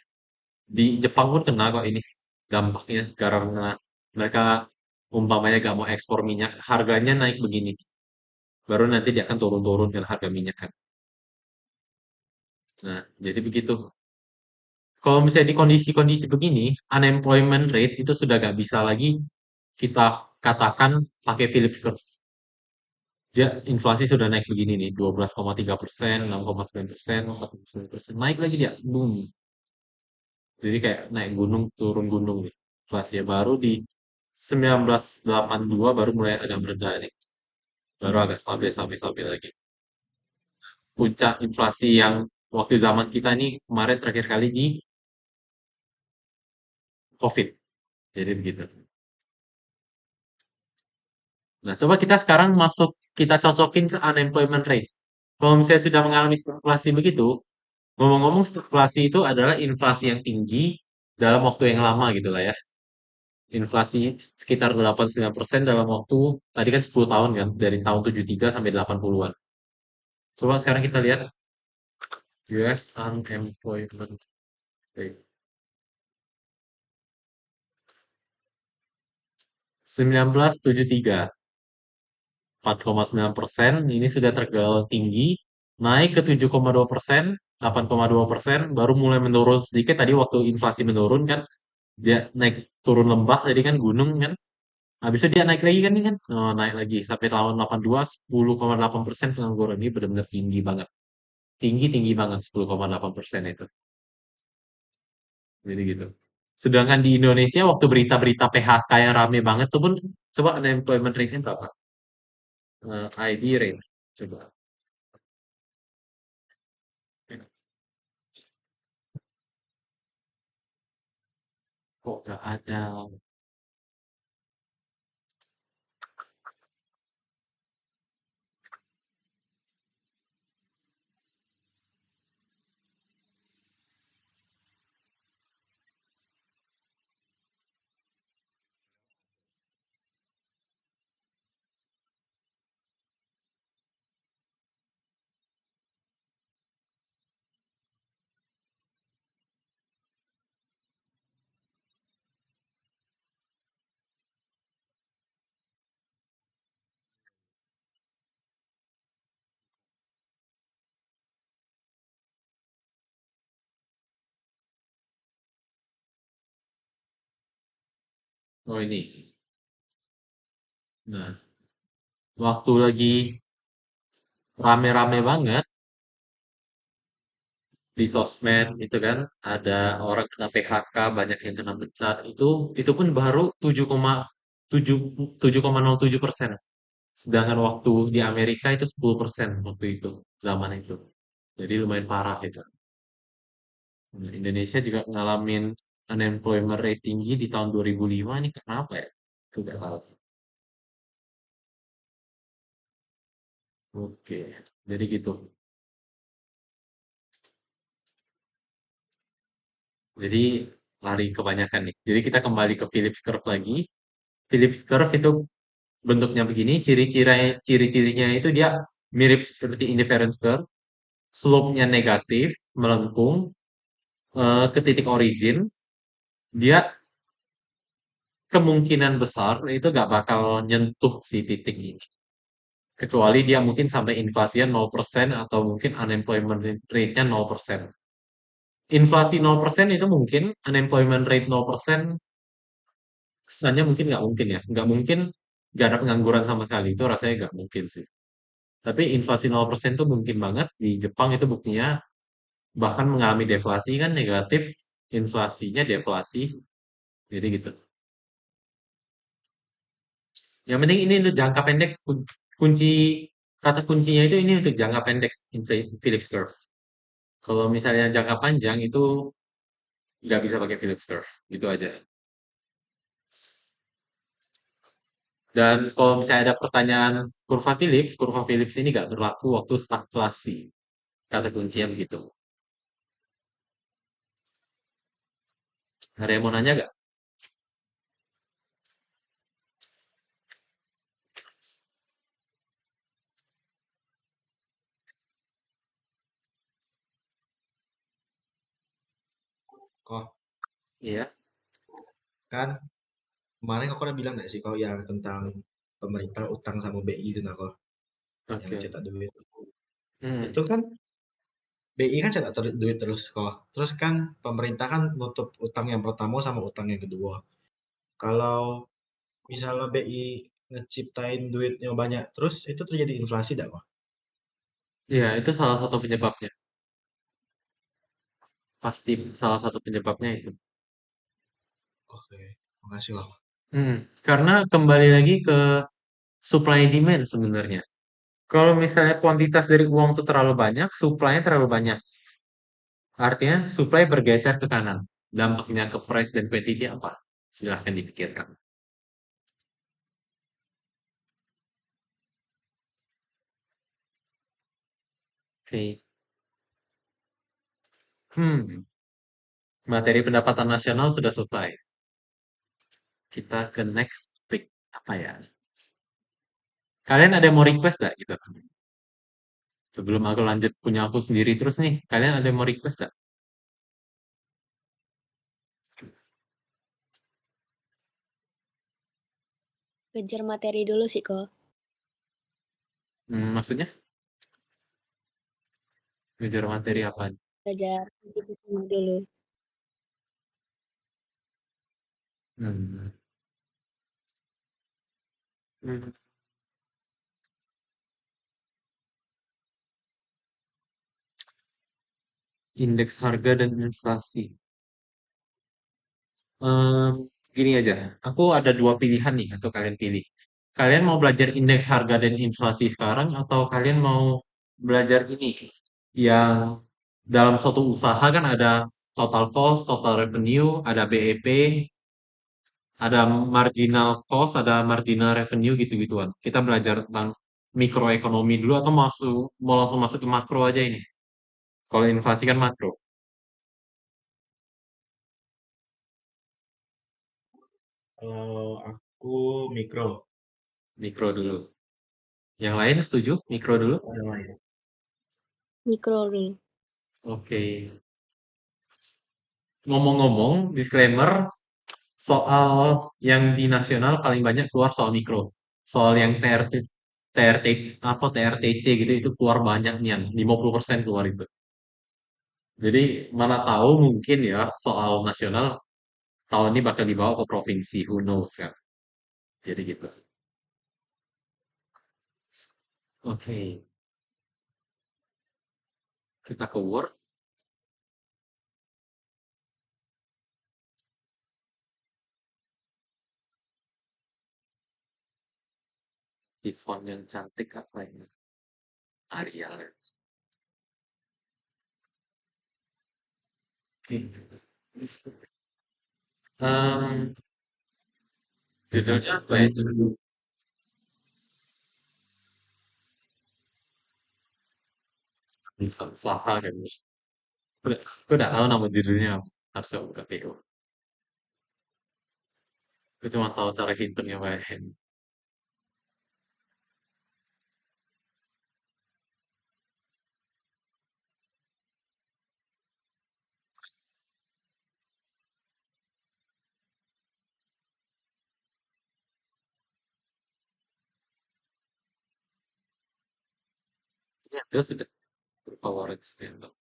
Di Jepang pun kena kok ini. dampaknya karena mereka umpamanya gak mau ekspor minyak, harganya naik begini. Baru nanti dia akan turun-turun kan harga minyak kan. Nah, jadi begitu. Kalau misalnya di kondisi-kondisi begini, unemployment rate itu sudah gak bisa lagi kita katakan pakai Phillips curve. Dia inflasi sudah naik begini nih, 12,3%, 6,9%, 4,9%. Naik lagi dia, boom. Jadi kayak naik gunung, turun gunung nih. Inflasinya baru di 1982 baru mulai agak meredah nih. Baru agak stabil, stabil, stabil lagi. Puncak inflasi yang waktu zaman kita nih kemarin terakhir kali di COVID. Jadi begitu. Nah, coba kita sekarang masuk, kita cocokin ke unemployment rate. Kalau misalnya sudah mengalami stagflasi begitu, ngomong-ngomong stagflasi itu adalah inflasi yang tinggi dalam waktu yang lama gitu lah ya. Inflasi sekitar 8-9% dalam waktu, tadi kan 10 tahun kan, dari tahun 73 sampai 80-an. Coba sekarang kita lihat US unemployment rate. 1973. 4,9%, ini sudah tergolong tinggi, naik ke 7,2%, 8,2%, baru mulai menurun sedikit tadi waktu inflasi menurun kan, dia naik turun lembah tadi kan gunung kan, habis itu dia naik lagi kan ini kan, oh, naik lagi sampai tahun 82, 10,8% pengangguran ini benar-benar tinggi banget, tinggi tinggi banget 10,8% itu, jadi gitu. Sedangkan di Indonesia waktu berita-berita PHK yang rame banget tuh pun, coba unemployment rate-nya berapa? ID rate, coba. Kok nggak ada? Oh ini. Nah, waktu lagi rame-rame banget di sosmed itu kan, ada orang kena PHK, banyak yang kena pecat. Itu pun baru 7,7%. Sedangkan waktu di Amerika itu 10% waktu itu, zaman itu. Jadi lumayan parah itu. Nah, Indonesia juga ngalamin unemployment rate tinggi di tahun 2005 ini kenapa ya? Tidak tahu. Oke, jadi gitu. Jadi lari kebanyakan nih. Jadi kita kembali ke Phillips curve lagi. Phillips curve itu bentuknya begini, ciri-cirinya itu dia mirip seperti indifference curve, slope-nya negatif, melengkung ke titik origin, dia kemungkinan besar itu gak bakal nyentuh si titik ini. Kecuali dia mungkin sampai inflasinya 0% atau mungkin unemployment rate-nya 0%. Inflasi 0% itu mungkin, unemployment rate 0%, kesannya mungkin nggak mungkin ya. Nggak mungkin nggak ada pengangguran sama sekali. Itu rasanya nggak mungkin sih. Tapi inflasi 0% itu mungkin banget. Di Jepang itu buktinya bahkan mengalami deflasi kan negatif. Inflasinya deflasi. Jadi gitu. Yang penting ini untuk jangka pendek. Kunci kata kuncinya itu ini untuk jangka pendek Phillips curve. Kalau misalnya jangka panjang itu nggak bisa pakai Phillips curve. Gitu aja. Dan kalau misalnya ada pertanyaan kurva Phillips ini nggak berlaku waktu stagflasi. Kata kuncinya begitu. Ada yang mau nanya nggak? Kok Iya. kan kemarin aku udah bilang nggak sih kau yang tentang pemerintah utang sama BI itu nah kau yang Oke. cetak duit. Hmm. Itu kan BI kan cetak duit terus kok. Terus kan pemerintah kan nutup utang yang pertama sama utang yang kedua. Kalau misalnya BI ngeciptain duitnya banyak terus itu terjadi inflasi tidak kok? Ya, itu salah satu penyebabnya. Pasti salah satu penyebabnya itu. Oke, makasih loh. Karena kembali lagi ke supply demand sebenarnya. Kalau misalnya kuantitas dari uang itu terlalu banyak, supply-nya terlalu banyak. Artinya supply bergeser ke kanan. Dampaknya ke price dan quantity apa? Silahkan dipikirkan. Oke. Hmm, Materi pendapatan nasional sudah selesai. Kita ke next topic. Apa ya? Kalian ada yang mau request gak gitu? Sebelum aku lanjut punya aku sendiri terus nih, kalian ada yang mau request gak? Kejar materi dulu sih kok. Maksudnya? Ngejar materi apa? Belajar fisik dulu. Hmm. Hmm. Indeks harga dan inflasi. Em, Gini aja, aku ada dua pilihan nih untuk kalian pilih. Kalian mau belajar indeks harga dan inflasi sekarang atau kalian mau belajar ini yang dalam suatu usaha kan ada total cost, total revenue, ada BEP, ada marginal cost, ada marginal revenue gitu-gituan. Kita belajar tentang mikroekonomi dulu atau mau langsung masuk ke makro aja ini. Kalau inflasi kan makro, Kalau aku mikro, mikro dulu. Yang lain setuju? Mikro dulu? oh, yang lain. Mikro dulu. Oke. Ngomong-ngomong, disclaimer, soal yang di nasional paling banyak keluar soal mikro. Soal yang TRT, apa TRTC gitu, itu keluar banyak nian, 50% keluar itu. Jadi, mana tahu mungkin ya soal nasional tahun ini bakal dibawa ke provinsi, who knows kan. Jadi gitu. Oke, kita ke Word, di font yang cantik apa ini? Arial. Oke. Em, Judulnya apa ya? Bisa usaha kan. Aku udah tahu nama judulnya apa. Harusnya buka TO. Aku cuma tahu cara hitungnya WHM. Ini ada sudah berpower extender.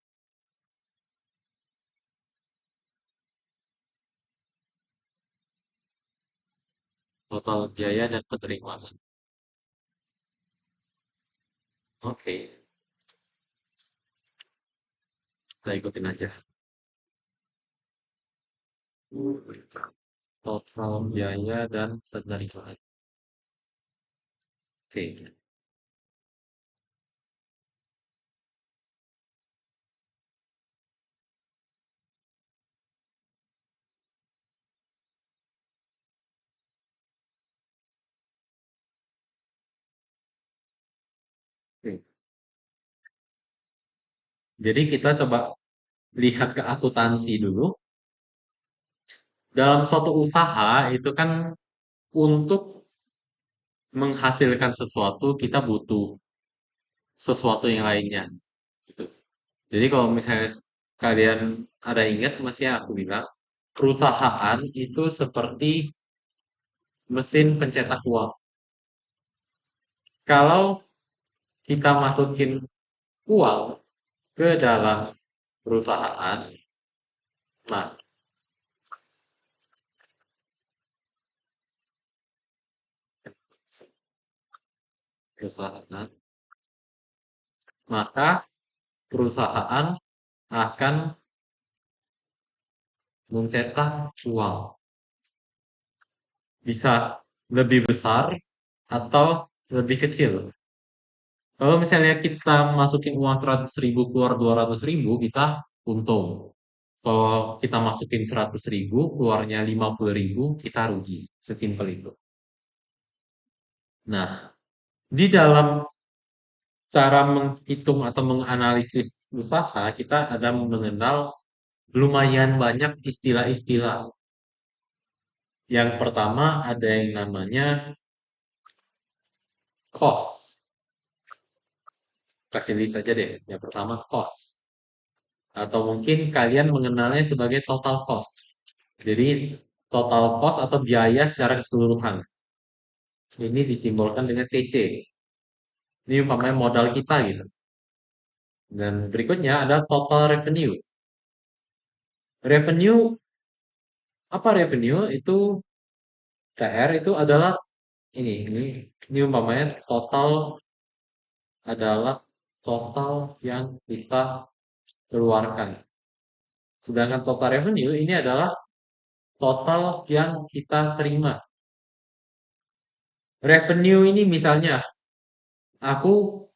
Total biaya dan penerimaan. Oke, kita ikutin aja. Total biaya dan penerimaan. Oke. Oke. Jadi kita coba lihat ke akuntansi dulu. Dalam suatu usaha itu kan untuk menghasilkan sesuatu kita butuh sesuatu yang lainnya. Gitu. Jadi kalau misalnya kalian ada ingat, masih aku bilang perusahaan itu seperti mesin pencetak uang. Kalau kita masukin uang ke dalam perusahaan, nah perusahaan, maka perusahaan akan mencetak uang. Bisa lebih besar atau lebih kecil. Kalau misalnya kita masukin uang 100.000 keluar 200.000, kita untung. Kalau kita masukin 100.000 keluarnya 50.000, kita rugi. Sesimpel itu. Nah, di dalam cara menghitung atau menganalisis usaha, kita ada mengenal lumayan banyak istilah-istilah. Yang pertama ada yang namanya cost. Kasih list aja deh. Yang pertama cost. Atau mungkin kalian mengenalnya sebagai total cost. Jadi total cost atau biaya secara keseluruhan. Ini disimbolkan dengan TC. Ini umpamanya modal kita gitu. Dan berikutnya ada total revenue. Revenue, apa revenue? Itu TR itu adalah ini umpamanya total adalah total yang kita keluarkan. Sedangkan total revenue ini adalah total yang kita terima. Revenue ini misalnya aku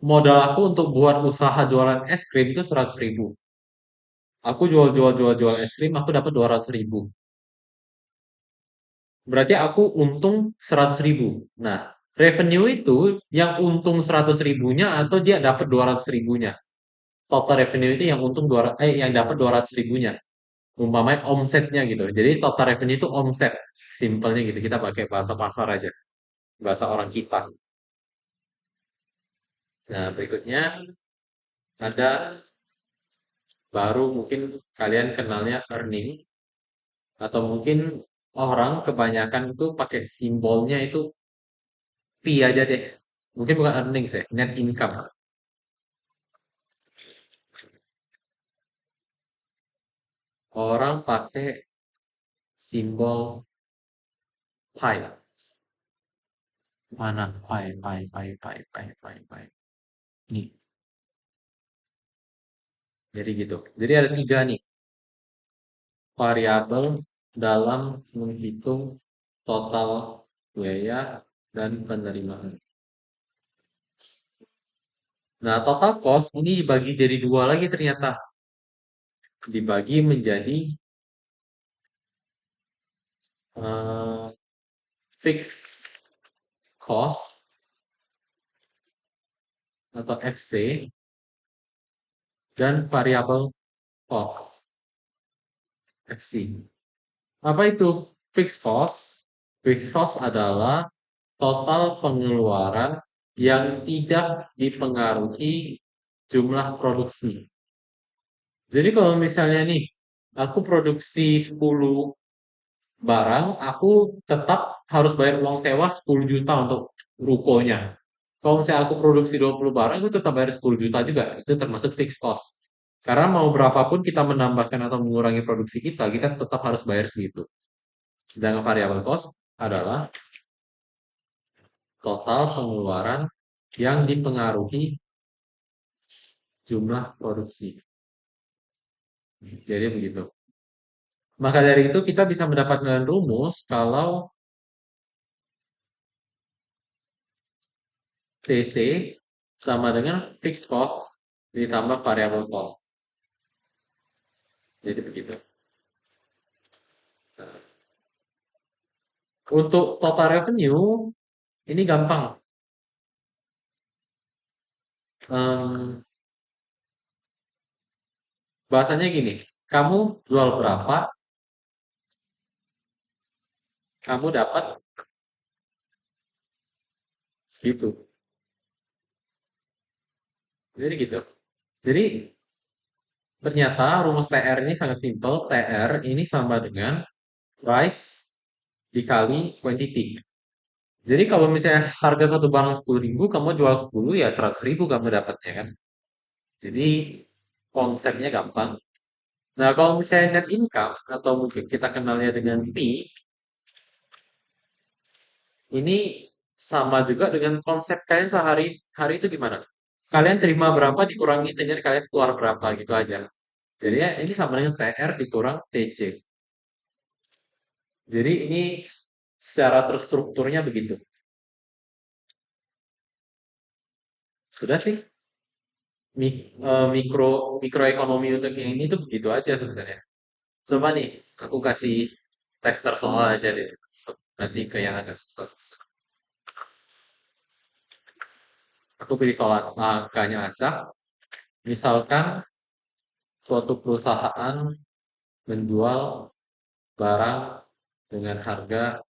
modal aku untuk buat usaha jualan es krim itu 100.000. Aku jual es krim, aku dapat 200.000. Berarti aku untung 100.000. Nah, revenue itu yang untung 100.000-nya atau dia dapat 200.000-nya. Total revenue itu yang untung yang dapat 200.000-nya. Umpamanya omsetnya gitu. Jadi total revenue itu omset. Simpelnya gitu. Kita pakai bahasa pasar aja. Bahasa orang kita. Nah, berikutnya ada baru mungkin kalian kenalnya earning. Atau mungkin orang kebanyakan itu pakai simbolnya itu P aja deh. Mungkin bukan earnings ya, net income. Orang pakai simbol pi. Mana pi. Nih. Jadi gitu. Jadi ada 3 nih variabel dalam menghitung total biaya dan penerimaan. Nah, total cost ini dibagi jadi 2 lagi ternyata. Dibagi menjadi fixed cost atau FC dan variable cost FC. Apa itu fixed cost? Fixed cost adalah total pengeluaran yang tidak dipengaruhi jumlah produksi. Jadi kalau misalnya nih, aku produksi 10 barang, aku tetap harus bayar uang sewa 10 juta untuk rukonya. Kalau misalnya aku produksi 20 barang, aku tetap bayar 10 juta juga. Itu termasuk fixed cost. Karena mau berapapun kita menambahkan atau mengurangi produksi kita tetap harus bayar segitu. Sedangkan variable cost adalah total pengeluaran yang dipengaruhi jumlah produksi. Jadi begitu. Maka dari itu kita bisa mendapatkan rumus kalau TC sama dengan fixed cost ditambah variable cost. Jadi begitu. Nah, untuk total revenue ini gampang. Bahasanya gini, kamu jual berapa, kamu dapat segitu. Jadi gitu. Jadi Ternyata rumus TR ini sangat simpel. TR ini sama dengan price dikali quantity. Jadi kalau misalnya harga satu barang 10.000, kamu jual 10 ya 100.000 kamu dapatnya kan. Jadi konsepnya gampang. Nah, kalau misalnya net income atau mungkin kita kenalnya dengan P, ini sama juga dengan konsep kalian sehari hari itu gimana? Kalian terima berapa dikurangi dengan kalian keluar berapa gitu aja. Jadi ya ini sama dengan TR dikurang TC. Jadi ini secara terstrukturnya begitu. Sudah sih. Mikroekonomi untuk yang ini tuh begitu aja sebenarnya. Coba nih, aku kasih tester soal aja deh. Nanti ke yang agak susah-susah. Aku pilih soal angkanya acak. Misalkan suatu perusahaan menjual barang dengan harga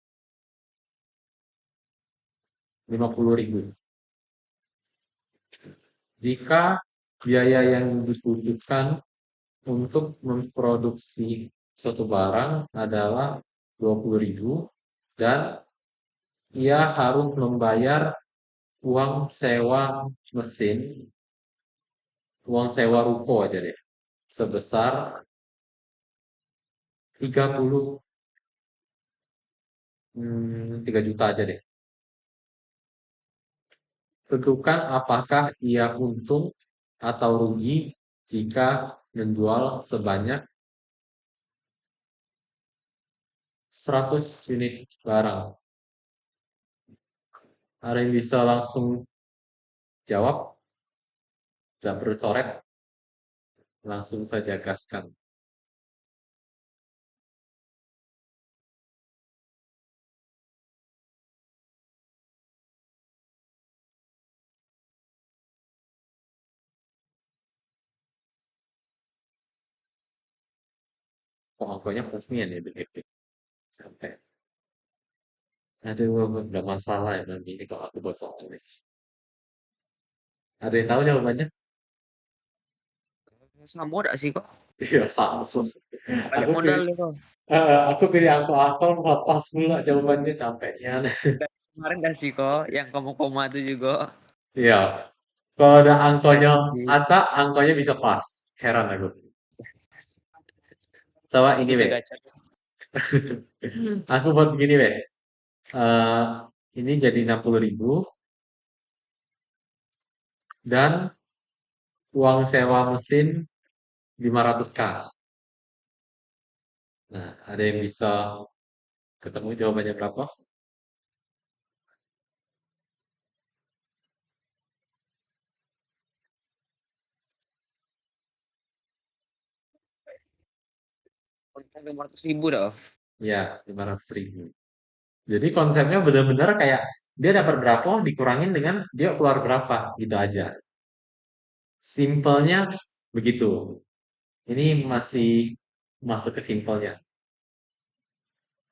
50.000. Jika biaya yang dibutuhkan untuk memproduksi suatu barang adalah 20.000 dan ia harus membayar uang sewa mesin, uang sewa ruko aja deh, sebesar 3 juta aja deh. Tentukan apakah ia untung atau rugi jika menjual sebanyak 100 unit barang. Ada yang bisa langsung jawab? Tidak perlu coret, langsung saja gaskan. Kok angkanya pasnya nih begitu sampai. Aduh, udah masalah ya nanti ini kalau aku buat soal ini. Ada yang tahu jawabannya? Sama gak sih kok? Iya, sama. Balik Aku modal pilih, nih kok. aku pilih angka asal pas pula jawabannya capeknya. Kayak kemarin gak sih kok yang koma-koma itu juga. Iya, kalau ada angkonya Heran sih. acak, angkonya bisa pas. Heran aku. Coba ini, Bisa Be. gacor. Aku buat begini, Be. Eh, ini jadi 60.000 dan uang sewa mesin 500K. Nah, ada yang bisa ketemu jawabannya berapa? Kontak 500.000 dah. Ya, 500.000. Jadi konsepnya benar-benar kayak dia dapat berapa dikurangin dengan dia keluar berapa gitu aja. Simpelnya begitu. Ini masih masuk ke simpelnya.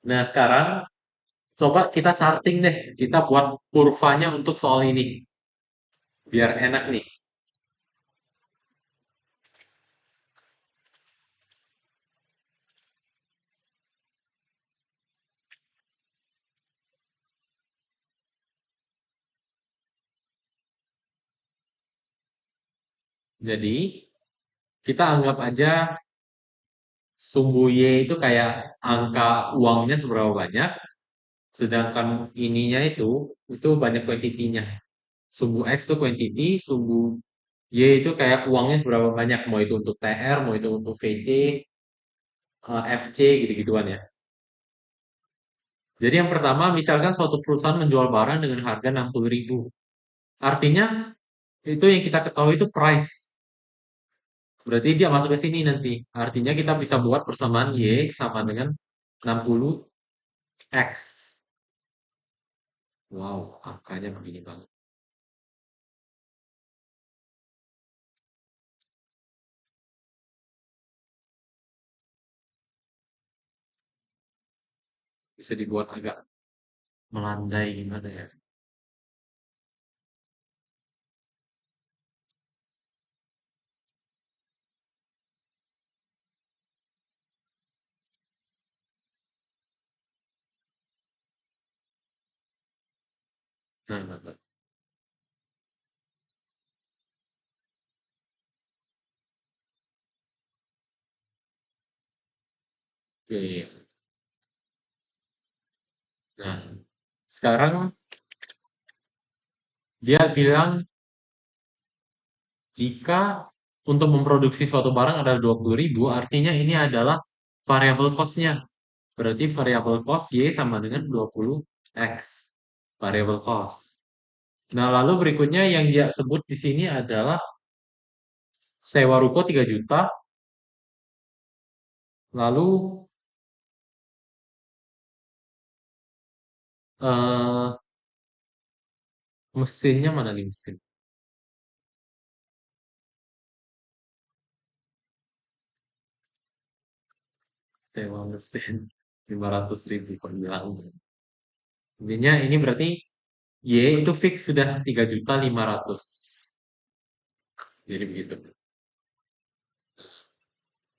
Nah, sekarang coba kita charting deh. Kita buat kurvanya untuk soal ini. Biar enak nih. Jadi, kita anggap aja sumbu Y itu kayak angka uangnya seberapa banyak. Sedangkan ininya itu banyak kuantitinya. Sumbu X itu quantity, sumbu Y itu kayak uangnya berapa banyak, mau itu untuk TR, mau itu untuk VC, FC gitu-gituan ya. Jadi yang pertama, misalkan suatu perusahaan menjual barang dengan harga 60.000. Artinya itu yang kita ketahui itu price. Berarti dia masuk ke sini nanti. Artinya kita bisa buat persamaan Y sama dengan 60X. Wow, angkanya begini banget. Bisa dibuat agak melandai gimana ya. Nah. Oke. Nah, sekarang dia bilang jika untuk memproduksi suatu barang adalah 20.000, artinya ini adalah variable cost-nya. Berarti variable cost Y sama dengan 20X. Variable cost. Nah, lalu berikutnya yang dia sebut di sini adalah sewa ruko 3 juta. Lalu eh, mesinnya mana nih mesin? Sewa mesin 500.000 per bilang. Intinya ini berarti Y itu fix sudah 3.500.000. Jadi begitu.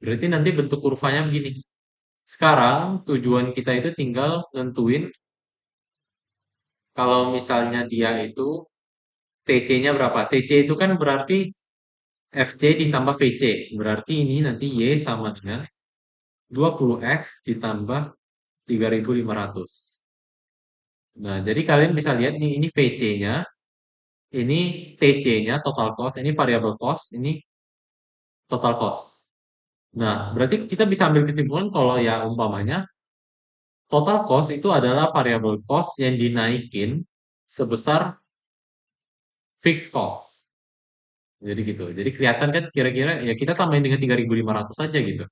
Berarti nanti bentuk kurvanya begini. Sekarang tujuan kita itu tinggal nentuin kalau misalnya dia itu TC-nya berapa. TC itu kan berarti FC ditambah VC. Berarti ini nanti Y sama dengan 20X ditambah 3.500. Nah, jadi kalian bisa lihat nih, ini VC-nya, ini TC-nya, total cost, ini variable cost, ini total cost. Nah, berarti kita bisa ambil kesimpulan kalau ya umpamanya total cost itu adalah variable cost yang dinaikin sebesar fixed cost. Jadi gitu. Jadi kelihatan kan kira-kira ya kita tambahin dengan 3.500 saja gitu.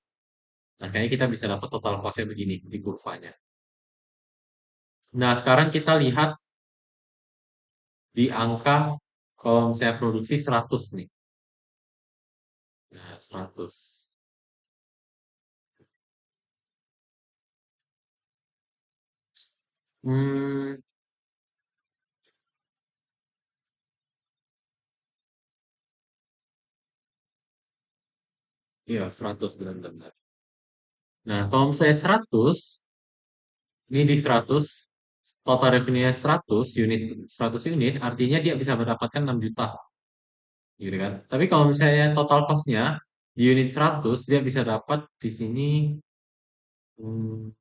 Nah, kayaknya kita bisa dapat total cost-nya begini di kurvanya. Nah, sekarang kita lihat di angka kalau misalnya produksi 100 nih. Nah, 100. Hmm, iya 100 benar-benar. Nah, kalau misalnya 100, ini di 100, total revenue-nya 100 unit, 100 unit, artinya dia bisa mendapatkan 6 juta. Gitu kan. Tapi kalau misalnya total cost-nya di unit 100, dia bisa dapat di sini hmm,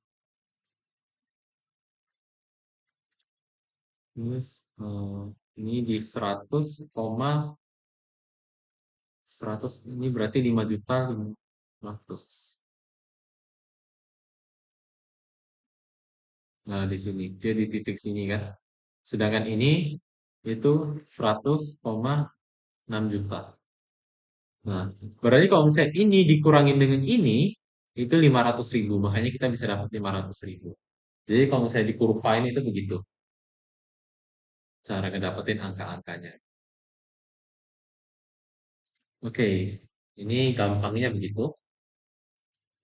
terus, ini di 100 ini berarti 5.500.000. Nah, di sini dia di titik sini kan. Sedangkan ini itu 100,6 juta. Nah, berarti kalau misalnya ini dikurangin dengan ini itu 500.000. Makanya kita bisa dapat 500.000. Jadi kalau misalnya dikurvain itu begitu cara ngedapetin angka-angkanya. Oke, ini gampangnya begitu.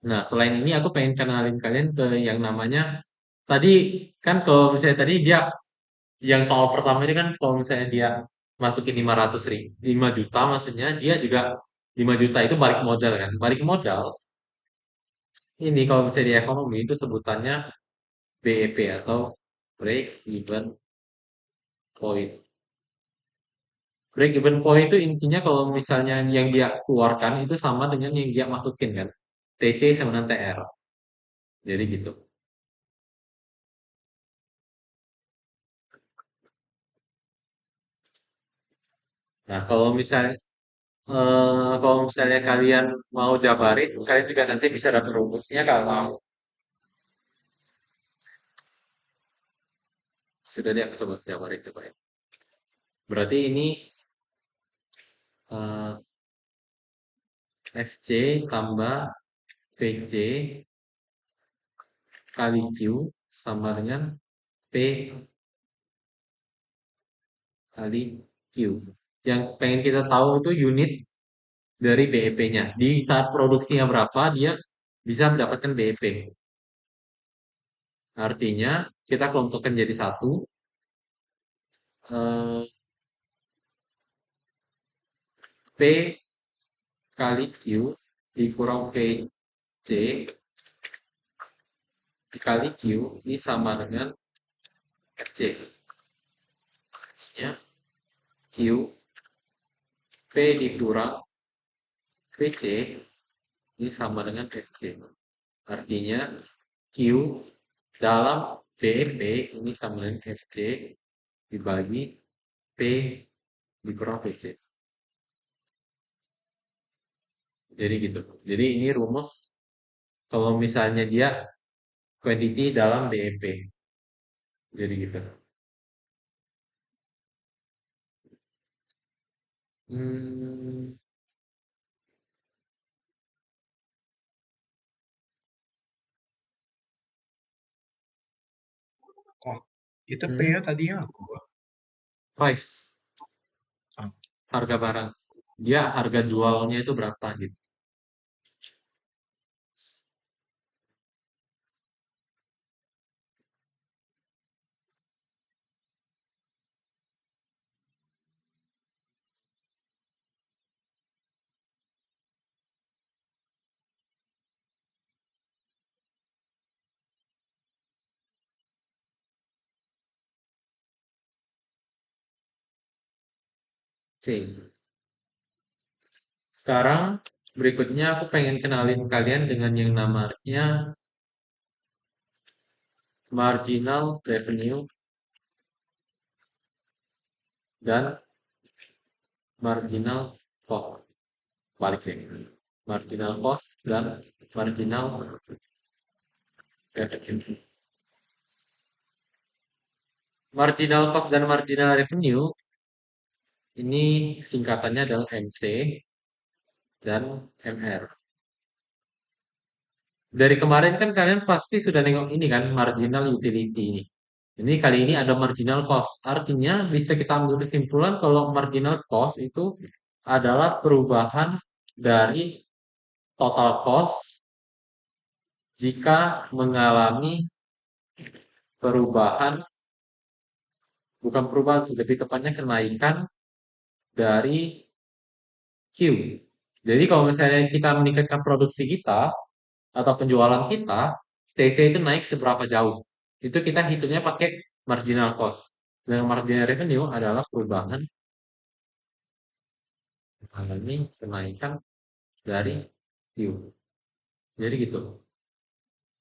Nah, selain ini aku pengen kenalin kalian ke yang namanya tadi kan kalau misalnya tadi dia yang soal pertama ini kan kalau misalnya dia masukin 500.000, 5 juta maksudnya dia juga 5 juta itu balik modal kan. Balik modal ini kalau misalnya di ekonomi itu sebutannya BEP atau break even point. Break even point itu intinya kalau misalnya yang dia keluarkan itu sama dengan yang dia masukin kan. TC sama dengan TR. Jadi gitu. Nah, kalau misalnya kalian mau jabarin, kalian juga nanti bisa dapat rumusnya kalau sudah dia aku coba jabarin coba ya. Berarti ini eh, FC tambah VC kali Q sama dengan P kali Q. Yang pengen kita tahu itu unit dari BEP-nya. Di saat produksinya berapa, dia bisa mendapatkan BEP. Artinya, kita kelompokkan jadi satu. eh, P kali Q dikurang PC dikali Q ini sama dengan FC. artinya Q P dikurang PC ini sama dengan FC. Artinya Q dalam DEP ini sama dengan FC dibagi P dikurang PC. Jadi gitu. Jadi ini rumus kalau misalnya dia quantity dalam DEP. Jadi gitu. Hmm, Oh, itu P hmm, tadi apa? price, Ah, harga barang. Dia harga jualnya itu berapa gitu. C. Sekarang berikutnya aku pengen kenalin kalian dengan yang namanya marginal revenue dan marginal cost. Balik deh. Marginal cost dan marginal revenue. Marginal cost dan marginal revenue ini singkatannya adalah MC dan MR. Dari kemarin kan kalian pasti sudah nengok ini kan marginal utility ini. Ini kali ini ada marginal cost. Artinya bisa kita ambil kesimpulan kalau marginal cost itu adalah perubahan dari total cost jika mengalami perubahan, bukan perubahan sih, lebih tepatnya kenaikan dari Q. Jadi kalau misalnya kita meningkatkan produksi kita atau penjualan kita, TC itu naik seberapa jauh. Itu kita hitungnya pakai marginal cost. Dan marginal revenue adalah perubahan mengalami kenaikan dari Q. Jadi gitu.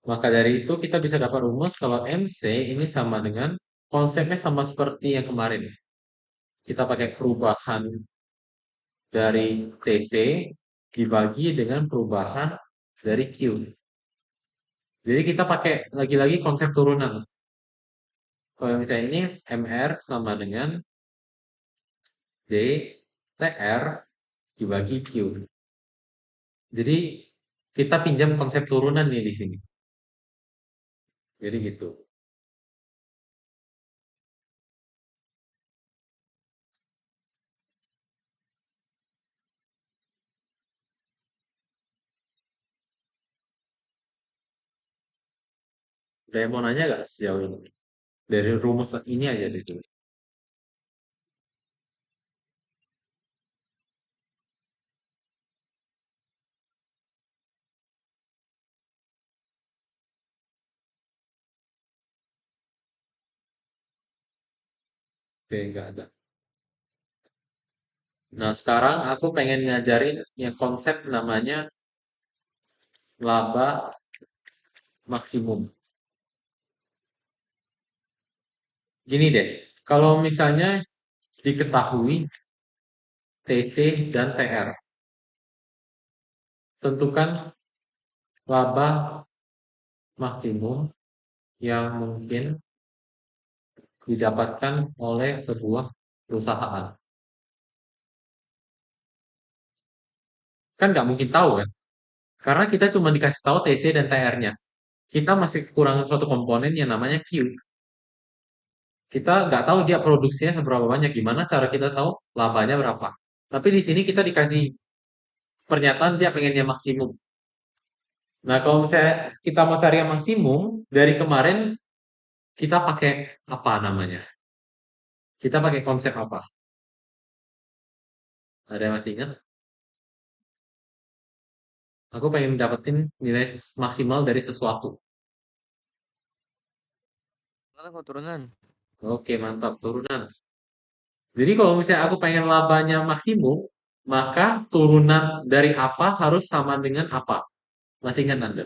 Maka dari itu kita bisa dapat rumus kalau MC ini sama dengan konsepnya sama seperti yang kemarin. Kita pakai perubahan dari TC dibagi dengan perubahan dari Q. Jadi kita pakai lagi-lagi konsep turunan. Kalau misalnya ini MR sama dengan DTR dibagi Q. Jadi kita pinjam konsep turunan nih di sini. Jadi gitu. Udah mau nanya gak sejauh ini? Dari rumus ini aja deh. Oke, nggak ada. Nah, sekarang aku pengen ngajarin yang konsep namanya laba maksimum. Gini deh, kalau misalnya diketahui TC dan TR, tentukan laba maksimum yang mungkin didapatkan oleh sebuah perusahaan. Kan nggak mungkin tahu kan? Karena kita cuma dikasih tahu TC dan TR-nya. Kita masih kekurangan suatu komponen yang namanya Q. Kita nggak tahu dia produksinya seberapa banyak. Gimana cara kita tahu labanya berapa? Tapi di sini kita dikasih pernyataan dia pengennya maksimum. Nah, kalau misalnya kita mau cari yang maksimum, dari kemarin kita pakai apa namanya? Kita pakai konsep apa? Ada yang masih ingat? Aku pengen dapetin nilai maksimal dari sesuatu. Mana kok turunan? Oke, mantap. Turunan. Jadi kalau misalnya aku pengen labanya maksimum, maka turunan dari apa harus sama dengan apa? Masih ingat Anda?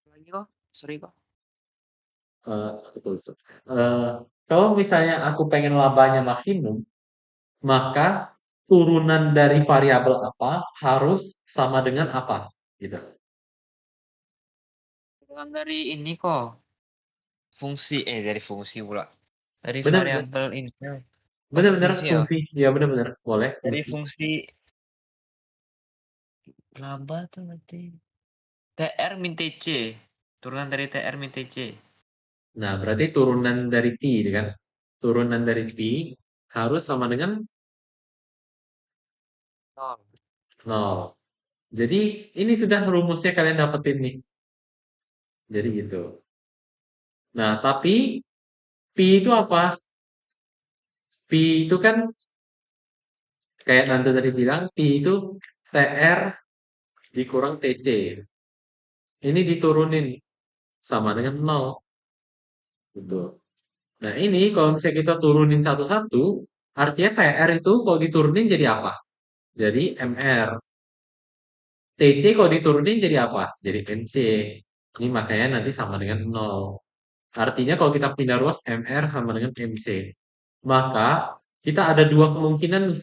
Lagi kok, sorry kok. Betul, betul. Kalau misalnya aku pengen labanya maksimum, maka turunan dari variabel apa harus sama dengan apa? Gitu. Kan dari ini kok, dari fungsi pula. Dari Benar-benar, variabel ini. Oh, benar-benar fungsi ya. fungsi. Ya benar-benar, boleh Dari fungsi. fungsi laba tuh berarti TR min TC. Turunan dari TR min TC. Nah, berarti turunan dari pi, gitu kan? Turunan dari pi harus sama dengan Nol. 0. Jadi ini sudah rumusnya kalian dapetin nih. Jadi gitu. Nah, tapi pi itu apa? Pi itu kan kayak Nanti tadi bilang, pi itu TR dikurang TC. Ini diturunin sama dengan 0. Gitu. Nah, ini kalau misalnya kita turunin satu-satu, artinya TR itu kalau diturunin jadi apa? Jadi MR. TC kalau diturunin jadi apa? Jadi NC. Ini makanya nanti sama dengan 0. Artinya kalau kita pindah ruas, MR sama dengan MC. Maka kita ada dua kemungkinan.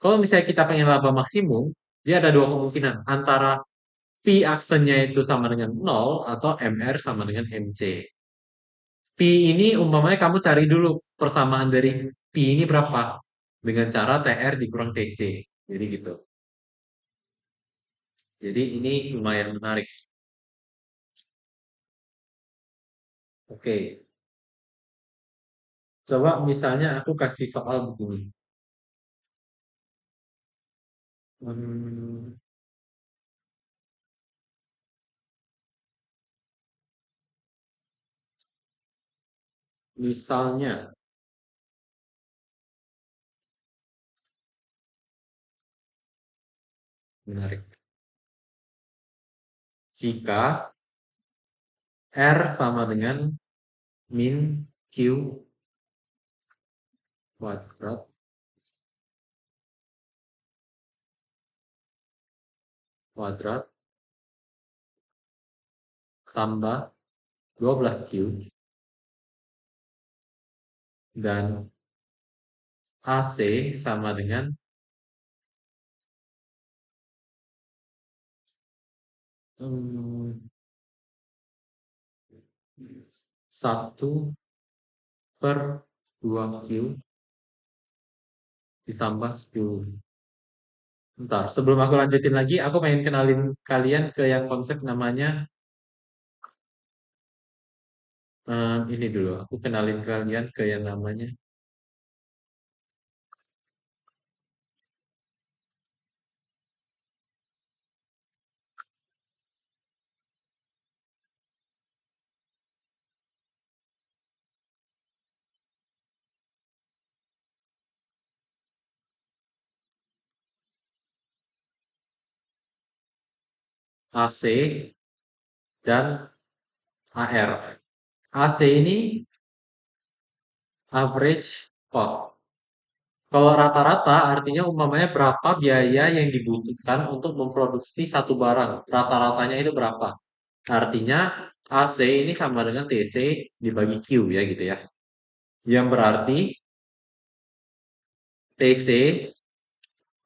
Kalau misalnya kita pengen laba maksimum, dia ada dua kemungkinan. Antara P aksennya itu sama dengan 0 atau MR sama dengan MC. Pi ini umpamanya kamu cari dulu persamaan dari Pi ini berapa dengan cara TR dikurang TC. Jadi gitu. Jadi ini lumayan menarik. Oke. Coba misalnya aku kasih soal begini. Hmm, misalnya menarik. Jika R sama dengan min Q kuadrat kuadrat tambah 12Q dan AC sama dengan 1/2Q ditambah 10. Bentar, sebelum aku lanjutin lagi, aku pengen kenalin kalian ke yang konsep namanya ini dulu. Aku kenalin kalian ke yang namanya AC dan AR. AC ini average cost. Kalau rata-rata artinya umpamanya berapa biaya yang dibutuhkan untuk memproduksi satu barang. Rata-ratanya itu berapa? Artinya AC ini sama dengan TC dibagi Q ya gitu ya. Yang berarti TC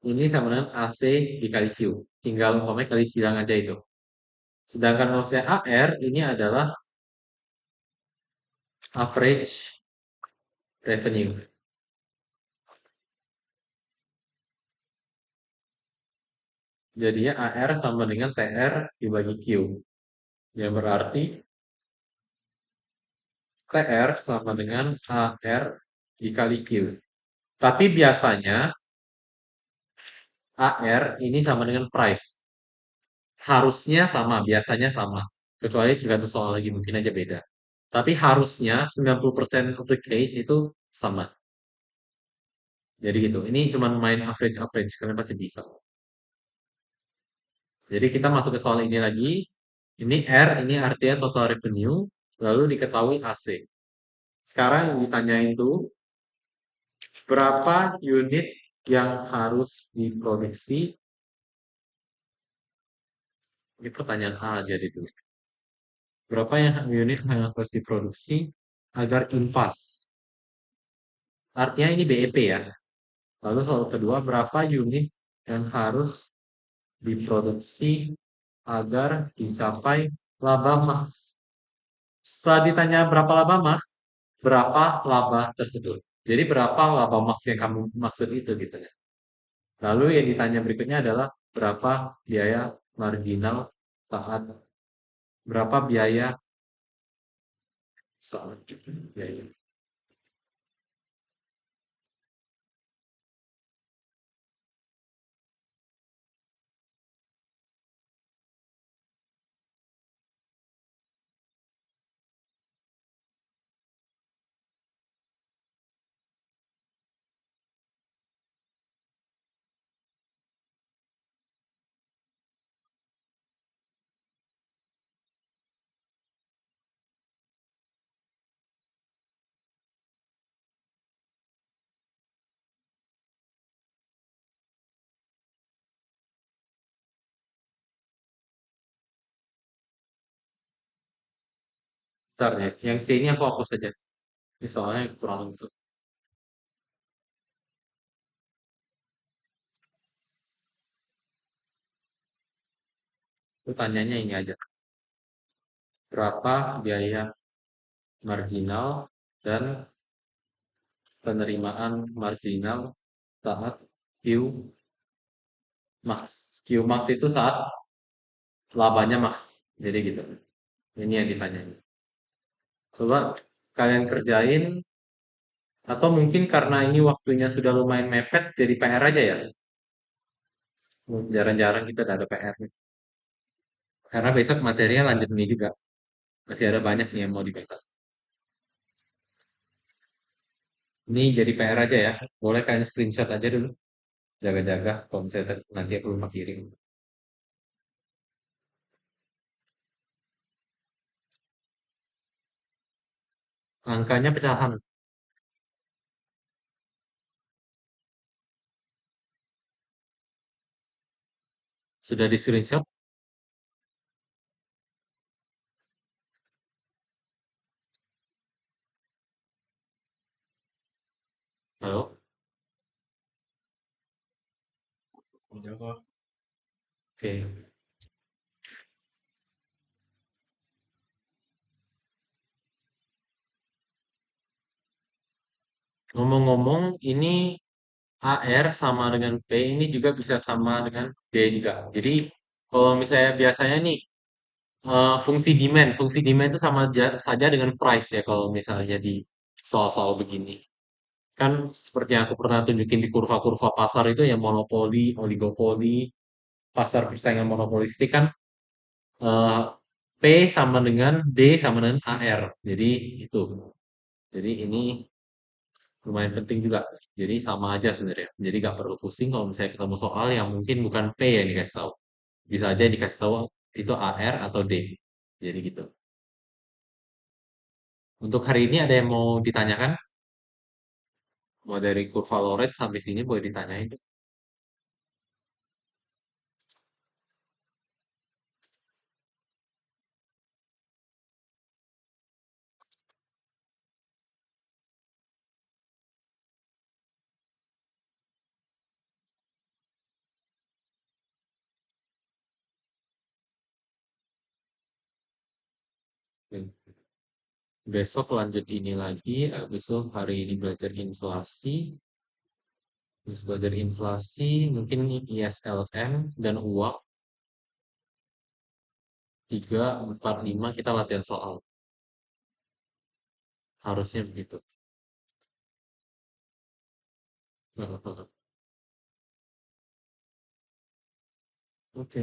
ini sama dengan AC dikali Q. Tinggal umpamanya kali silang aja itu. Sedangkan maksudnya AR ini adalah average revenue. Jadinya AR sama dengan TR dibagi Q. Yang berarti TR sama dengan AR dikali Q. Tapi biasanya AR ini sama dengan price. Harusnya sama, biasanya sama. Kecuali tergantung soal lagi, mungkin aja beda. Tapi harusnya 90% of the case itu sama. Jadi gitu. Ini cuma main average-average, kalian pasti bisa. Jadi kita masuk ke soal ini lagi. Ini R, ini artinya total revenue, lalu diketahui AC. Sekarang yang ditanyain tuh, berapa unit yang harus diproduksi? Ini pertanyaan A aja dulu. Berapa unit yang harus diproduksi agar impas? Artinya ini BEP ya. Lalu soal kedua, berapa unit yang harus diproduksi agar dicapai laba max? Setelah ditanya berapa laba max, berapa laba tersebut? Jadi berapa laba max yang kamu maksud itu gitu ya. Lalu yang ditanya berikutnya adalah berapa biaya marginal saat berapa biaya saat biaya. Bentar ya, yang C ini aku hapus saja. Ini soalnya kurang untuk. Pertanyaannya ini aja. Berapa biaya marginal dan penerimaan marginal saat Q max. Q max itu saat labanya max. Jadi gitu. Ini yang ditanyain. Coba kalian kerjain atau mungkin karena ini waktunya sudah lumayan mepet jadi PR aja ya. Jarang-jarang kita ada PR nih. Karena besok materinya lanjut nih juga. Masih ada banyak nih yang mau dibahas. Ini jadi PR aja ya. Boleh kalian screenshot aja dulu. Jaga-jaga kalau misalnya nanti aku lupa kirim. Angkanya pecahan. Sudah di screenshot? Halo? Udah kok. Oke. Ngomong-ngomong, ini AR sama dengan P ini juga bisa sama dengan D juga. Jadi kalau misalnya biasanya nih fungsi demand itu sama saja dengan price ya kalau misalnya di soal-soal begini. Kan seperti yang aku pernah tunjukin di kurva-kurva pasar itu ya monopoli, oligopoli, pasar persaingan monopolistik kan eh, P sama dengan D sama dengan AR. Jadi itu. Jadi ini lumayan penting juga. Jadi sama aja sebenarnya. Jadi nggak perlu pusing kalau misalnya ketemu soal yang mungkin bukan P yang dikasih tahu. Bisa aja dikasih tahu itu AR atau D. Jadi gitu. Untuk hari ini ada yang mau ditanyakan? Mau dari kurva Lorentz sampai sini boleh ditanyain. Besok lanjut ini lagi. Habis itu hari ini belajar inflasi. Terus belajar inflasi, mungkin ISLM dan uang. 3, 4, 5 kita latihan soal. Harusnya begitu. Oke.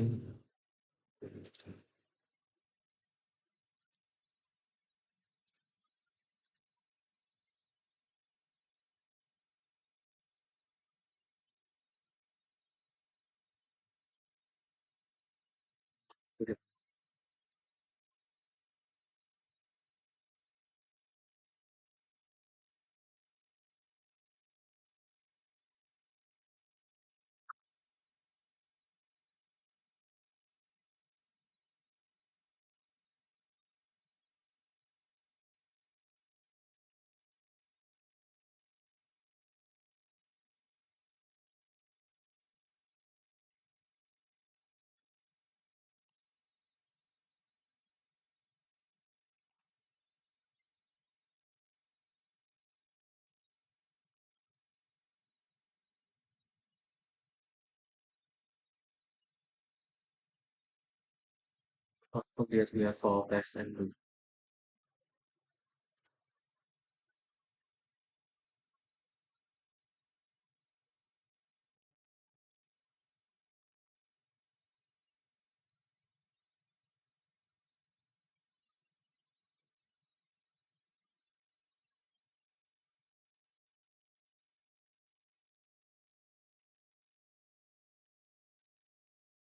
Aku lihat-lihat soal TSN dulu.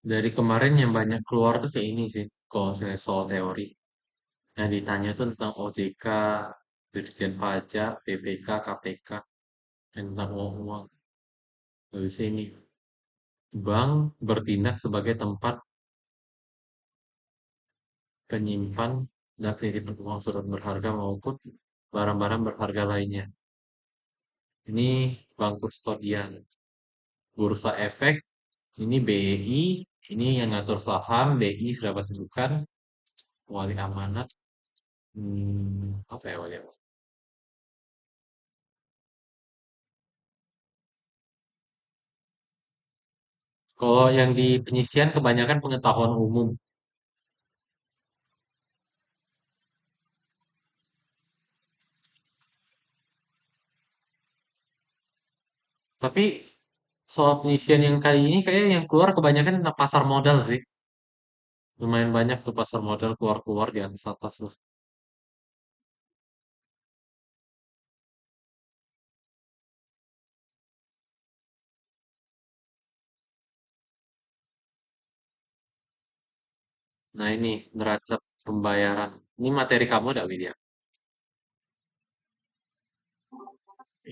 Dari kemarin yang banyak keluar tuh kayak ini sih, kalau saya soal teori. Yang ditanya tuh tentang OJK, Dirjen Pajak, BPK, KPK, dan tentang uang-uang. Dari sini, bank bertindak sebagai tempat penyimpan dan penitipan uang surat berharga maupun barang-barang berharga lainnya. Ini bank kustodian. Bursa Efek, ini BEI, ini yang ngatur saham, BI sudah pasti bukan, wali amanat, apa ya wali amanat? Kalau yang di penyisian kebanyakan pengetahuan umum. Tapi soal penyisian yang kali ini kayak yang keluar kebanyakan tentang pasar modal sih. Lumayan banyak tuh pasar modal keluar-keluar di atas atas tuh. Nah ini neraca pembayaran. Ini materi kamu ada Widya?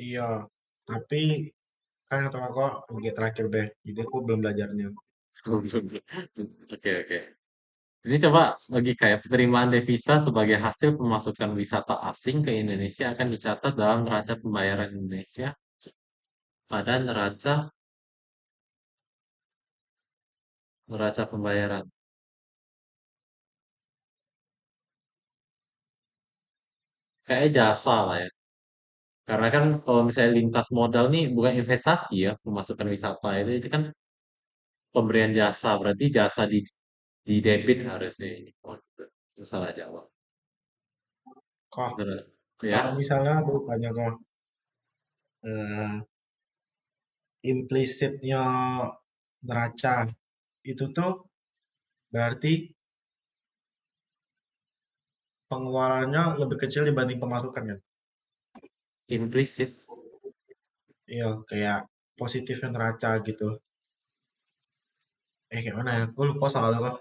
Iya, tapi kan kata aku lagi terakhir deh, jadi aku belum belajarnya. Oke oke. Ini coba bagi kayak penerimaan devisa sebagai hasil pemasukan wisata asing ke Indonesia akan dicatat dalam neraca pembayaran Indonesia pada neraca pembayaran. Kayak jasa lah ya. Karena kan kalau misalnya lintas modal nih bukan investasi ya, pemasukan wisata itu kan pemberian jasa, berarti jasa di debit harusnya ini. Oh, itu salah jawab. Kok, Bener. kalau Ya, misalnya aku tanya kok, eh, implisitnya neraca itu tuh berarti pengeluarannya lebih kecil dibanding pemasukan kan? implisit. Iya, kayak positifnya neraca gitu. Kayak mana ya? Gue lupa soalnya kok.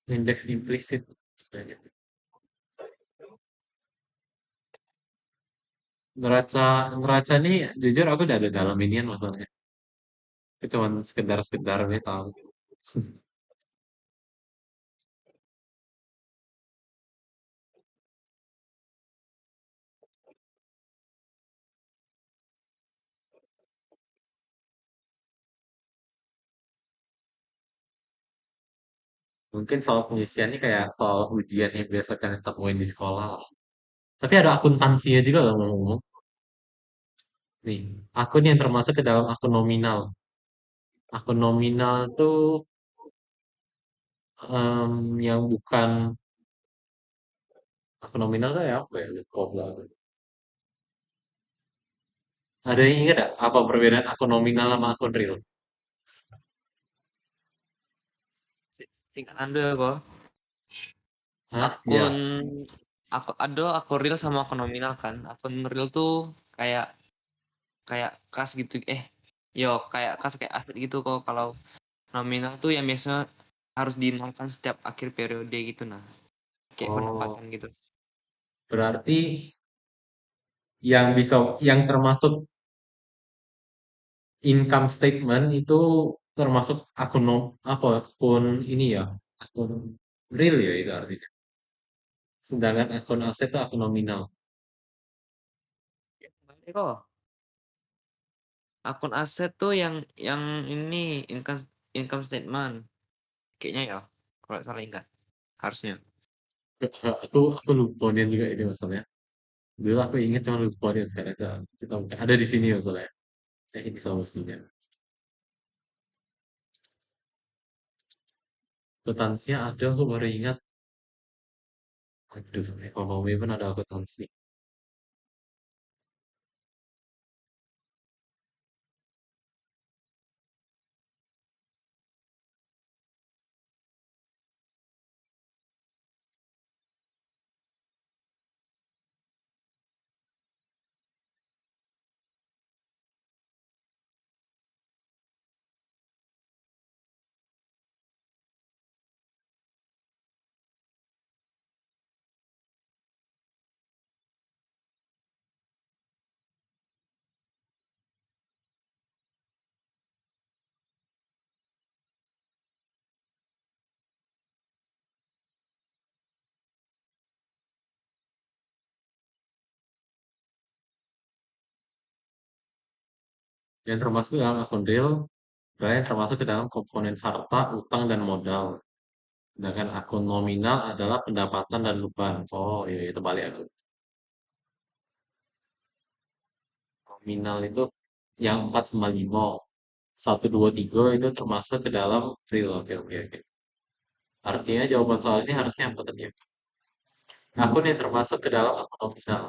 Indeks implisit. Neraca neraca nih jujur aku udah ada dalam inian masalahnya. Itu cuman sekedar-sekedar nih tahu. Mungkin soal pengisian ini kayak soal ujian yang biasa kalian temuin di sekolah lah. Tapi ada akuntansinya juga loh ngomong-ngomong. Nih, akun yang termasuk ke dalam akun nominal. Akun nominal tuh yang bukan akun nominal tuh ya apa ya? Lupa banget. Ada yang ingat gak apa perbedaan akun nominal sama akun real? Singkatan dulu kok. Hah? Akun Ya. akun real sama akun nominal kan. Akun real tuh kayak kayak kas gitu. Kayak kas kayak aset gitu kok. Kalau nominal tuh yang biasa harus dinolkan setiap akhir periode gitu nah. Kayak Oh, pendapatan gitu. berarti yang termasuk income statement itu termasuk akun ini ya, akun real ya itu artinya. Sedangkan akun aset itu akun nominal. Kembali kok. Akun aset tuh yang ini income income statement. Kayaknya ya. Kalau salah ingat. Harusnya. Aku lupa dia juga ini masalahnya. Dulu aku ingat cuma lupa dia sekarang kita buka. Ada di sini masalahnya. Ini solusinya. Akuntansinya ada, aku baru ingat. Aduh, ekonomi pun ada akuntansi. Yang termasuk dalam akun real, yang termasuk ke dalam komponen harta, utang, dan modal. Sedangkan akun nominal adalah pendapatan dan beban. Oh, iya, itu balik aku. Nominal itu yang 4,5. 1, 2, 3 itu termasuk ke dalam real. Oke, oke, oke. Artinya jawaban soal ini harusnya apa tadi ya? Akun yang termasuk ke dalam akun nominal.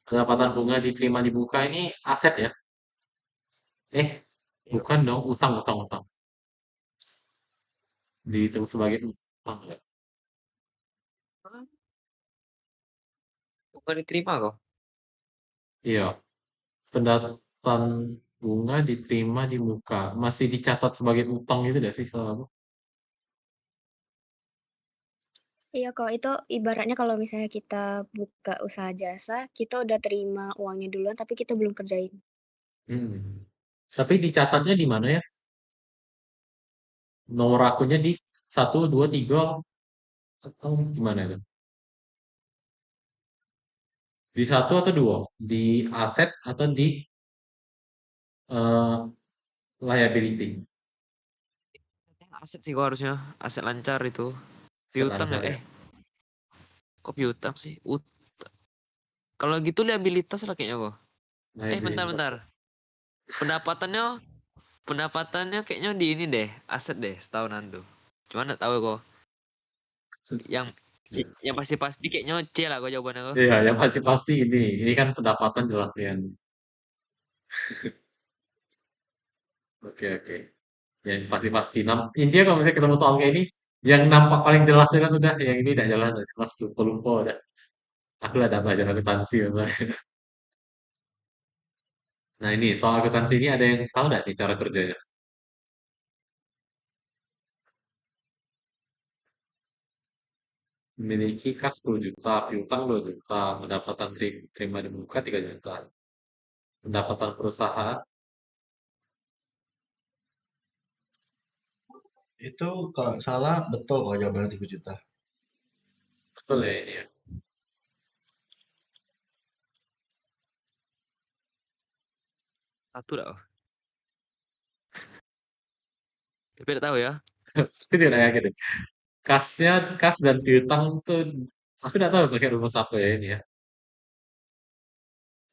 Pendapatan bunga diterima di muka ini aset ya? Eh, bukan dong, utang, utang, utang. Dihitung sebagai utang ya? Bukan diterima kok. Iya, pendapatan bunga diterima di muka. Masih dicatat sebagai utang gitu gak sih selalu? Iya kok, itu ibaratnya kalau misalnya kita buka usaha jasa, kita udah terima uangnya duluan tapi kita belum kerjain. Hmm. Tapi dicatatnya di mana ya? Nomor akunnya di 1, 2, 3 atau gimana itu? Di 1 atau 2? Di aset atau di eh, liability? Aset sih kok harusnya. Aset lancar itu. Aset Piutang ya? lancar ya? Kok piutang sih? Kalau gitu liabilitas lah kayaknya kok. Liability. Bentar-bentar. Pendapatannya pendapatannya kayaknya di ini deh, aset deh, setahunan tuh. Cuma nggak tahu kok. Yang yang pasti-pasti kayaknya C lah kok jawabannya kok. Iya, yang pasti-pasti ini. Ini kan pendapatan jelas ya. Oke, oke. Yang pasti-pasti. Intinya kalau misalnya ketemu soal kayak ini, yang nampak paling jelasnya kan sudah, yang ini tidak jelas, jelas lupa lupa udah. Aku lah ada belajar akuntansi memang. Nah ini soal akuntansi ini ada yang tahu nggak nih cara kerjanya? Memiliki kas 10 juta, piutang 2 juta, pendapatan terima di muka 3 juta. Pendapatan perusahaan, Itu kalau salah betul kalau jawabannya 3 juta. betul ya ini ya. Satu dah. Tapi tidak tahu ya. Tapi tidak yakin deh. Kasnya, kas dan piutang tuh, aku tidak tahu pakai rumus apa ya ini ya.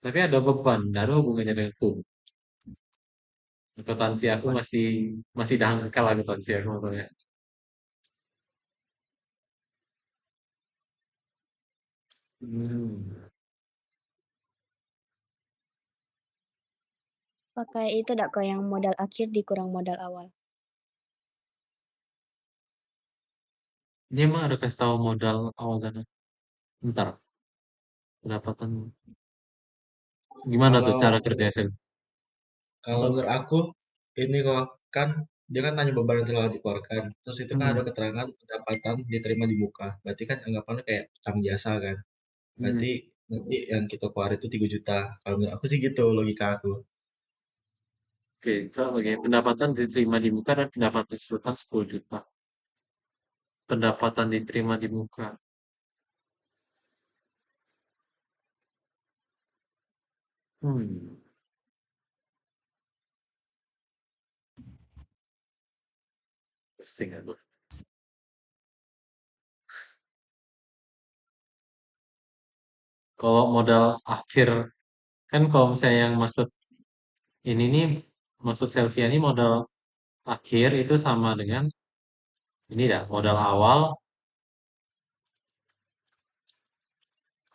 Tapi ada beban, ada hubungannya dengan hukum. Akuntansi aku Beban. masih masih dangkal akuntansi aku makanya. Hmm. Pakai itu dak kok yang modal akhir dikurang modal awal. Ini emang ada kasih tahu modal awal dana. Bentar, pendapatan. Gimana tuh Kalau cara kerja sel? kalau menurut aku ini kok kan dia kan tanya beban yang telah dikeluarkan. Terus itu kan ada Hmm. keterangan pendapatan diterima di muka. Berarti kan anggapannya kayak utang jasa kan. Hmm. Berarti nanti yang kita keluar itu 3 juta. Kalau menurut aku sih gitu logika aku. Oke, coba bagi pendapatan diterima di muka dan pendapatan keseluruhan 10 juta. Pendapatan diterima di muka. Hmm. Pusing aku. Kalau modal akhir, kan kalau misalnya yang maksud ini nih, maksud Selvia ini modal akhir itu sama dengan ini dah, modal awal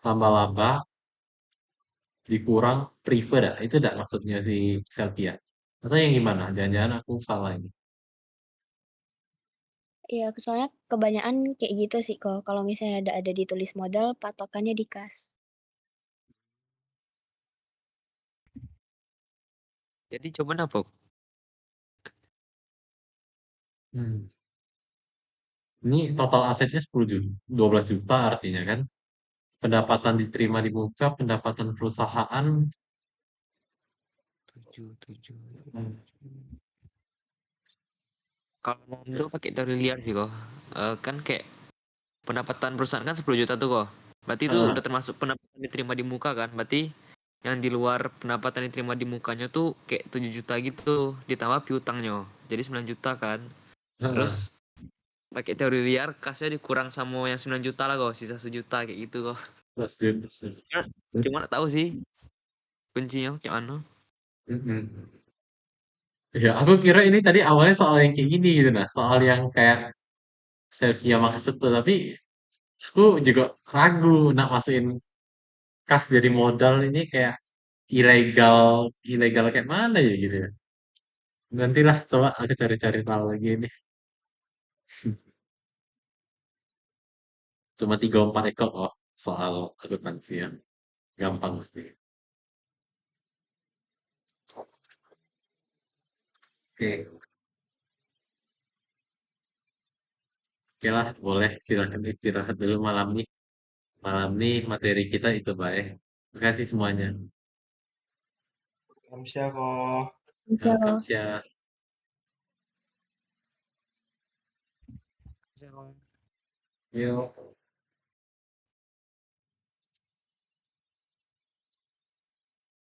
tambah laba dikurang prefer dah. Itu dah maksudnya si Celtia. Atau yang gimana? Jangan-jangan aku salah ini. Iya, soalnya kebanyakan kayak gitu sih kok. Kalau misalnya ada ditulis modal, patokannya di kas. Jadi jawaban apa? Hmm. Ini total asetnya 10 juta, 12 juta artinya kan. Pendapatan diterima di muka, pendapatan perusahaan. 7. Hmm. Kalau Nando pakai teori liar sih kok. Kan kayak pendapatan perusahaan kan 10 juta tuh kok. Berarti itu Ah, udah termasuk pendapatan diterima di muka kan. Berarti yang di luar pendapatan diterima di mukanya tuh kayak 7 juta gitu. Ditambah piutangnya. Jadi 9 juta kan. Terus ah, pakai teori liar kasnya dikurang sama yang 9 juta lah kok. Sisa 1 juta kayak gitu kok. plus duit, plus duit. Cuma gak tahu sih kuncinya kayak mana. Mm-mm. Ya, aku kira ini tadi awalnya soal yang kayak gini gitu nah, soal yang kayak Selvia maksud tuh, tapi aku juga ragu nak masukin kas jadi modal ini kayak ilegal, ilegal kayak mana ya gitu ya. Nantilah coba aku cari-cari tahu lagi ini. Cuma 3 4 ekor kok soal akuntansi ya. Gampang pasti. Oke, oke lah, boleh silakan istirahat dulu malam nih. Malam nih materi kita itu baik. Terima kasih semuanya. Kamsia kok. Welcome, Bisa. Sia. Yuk.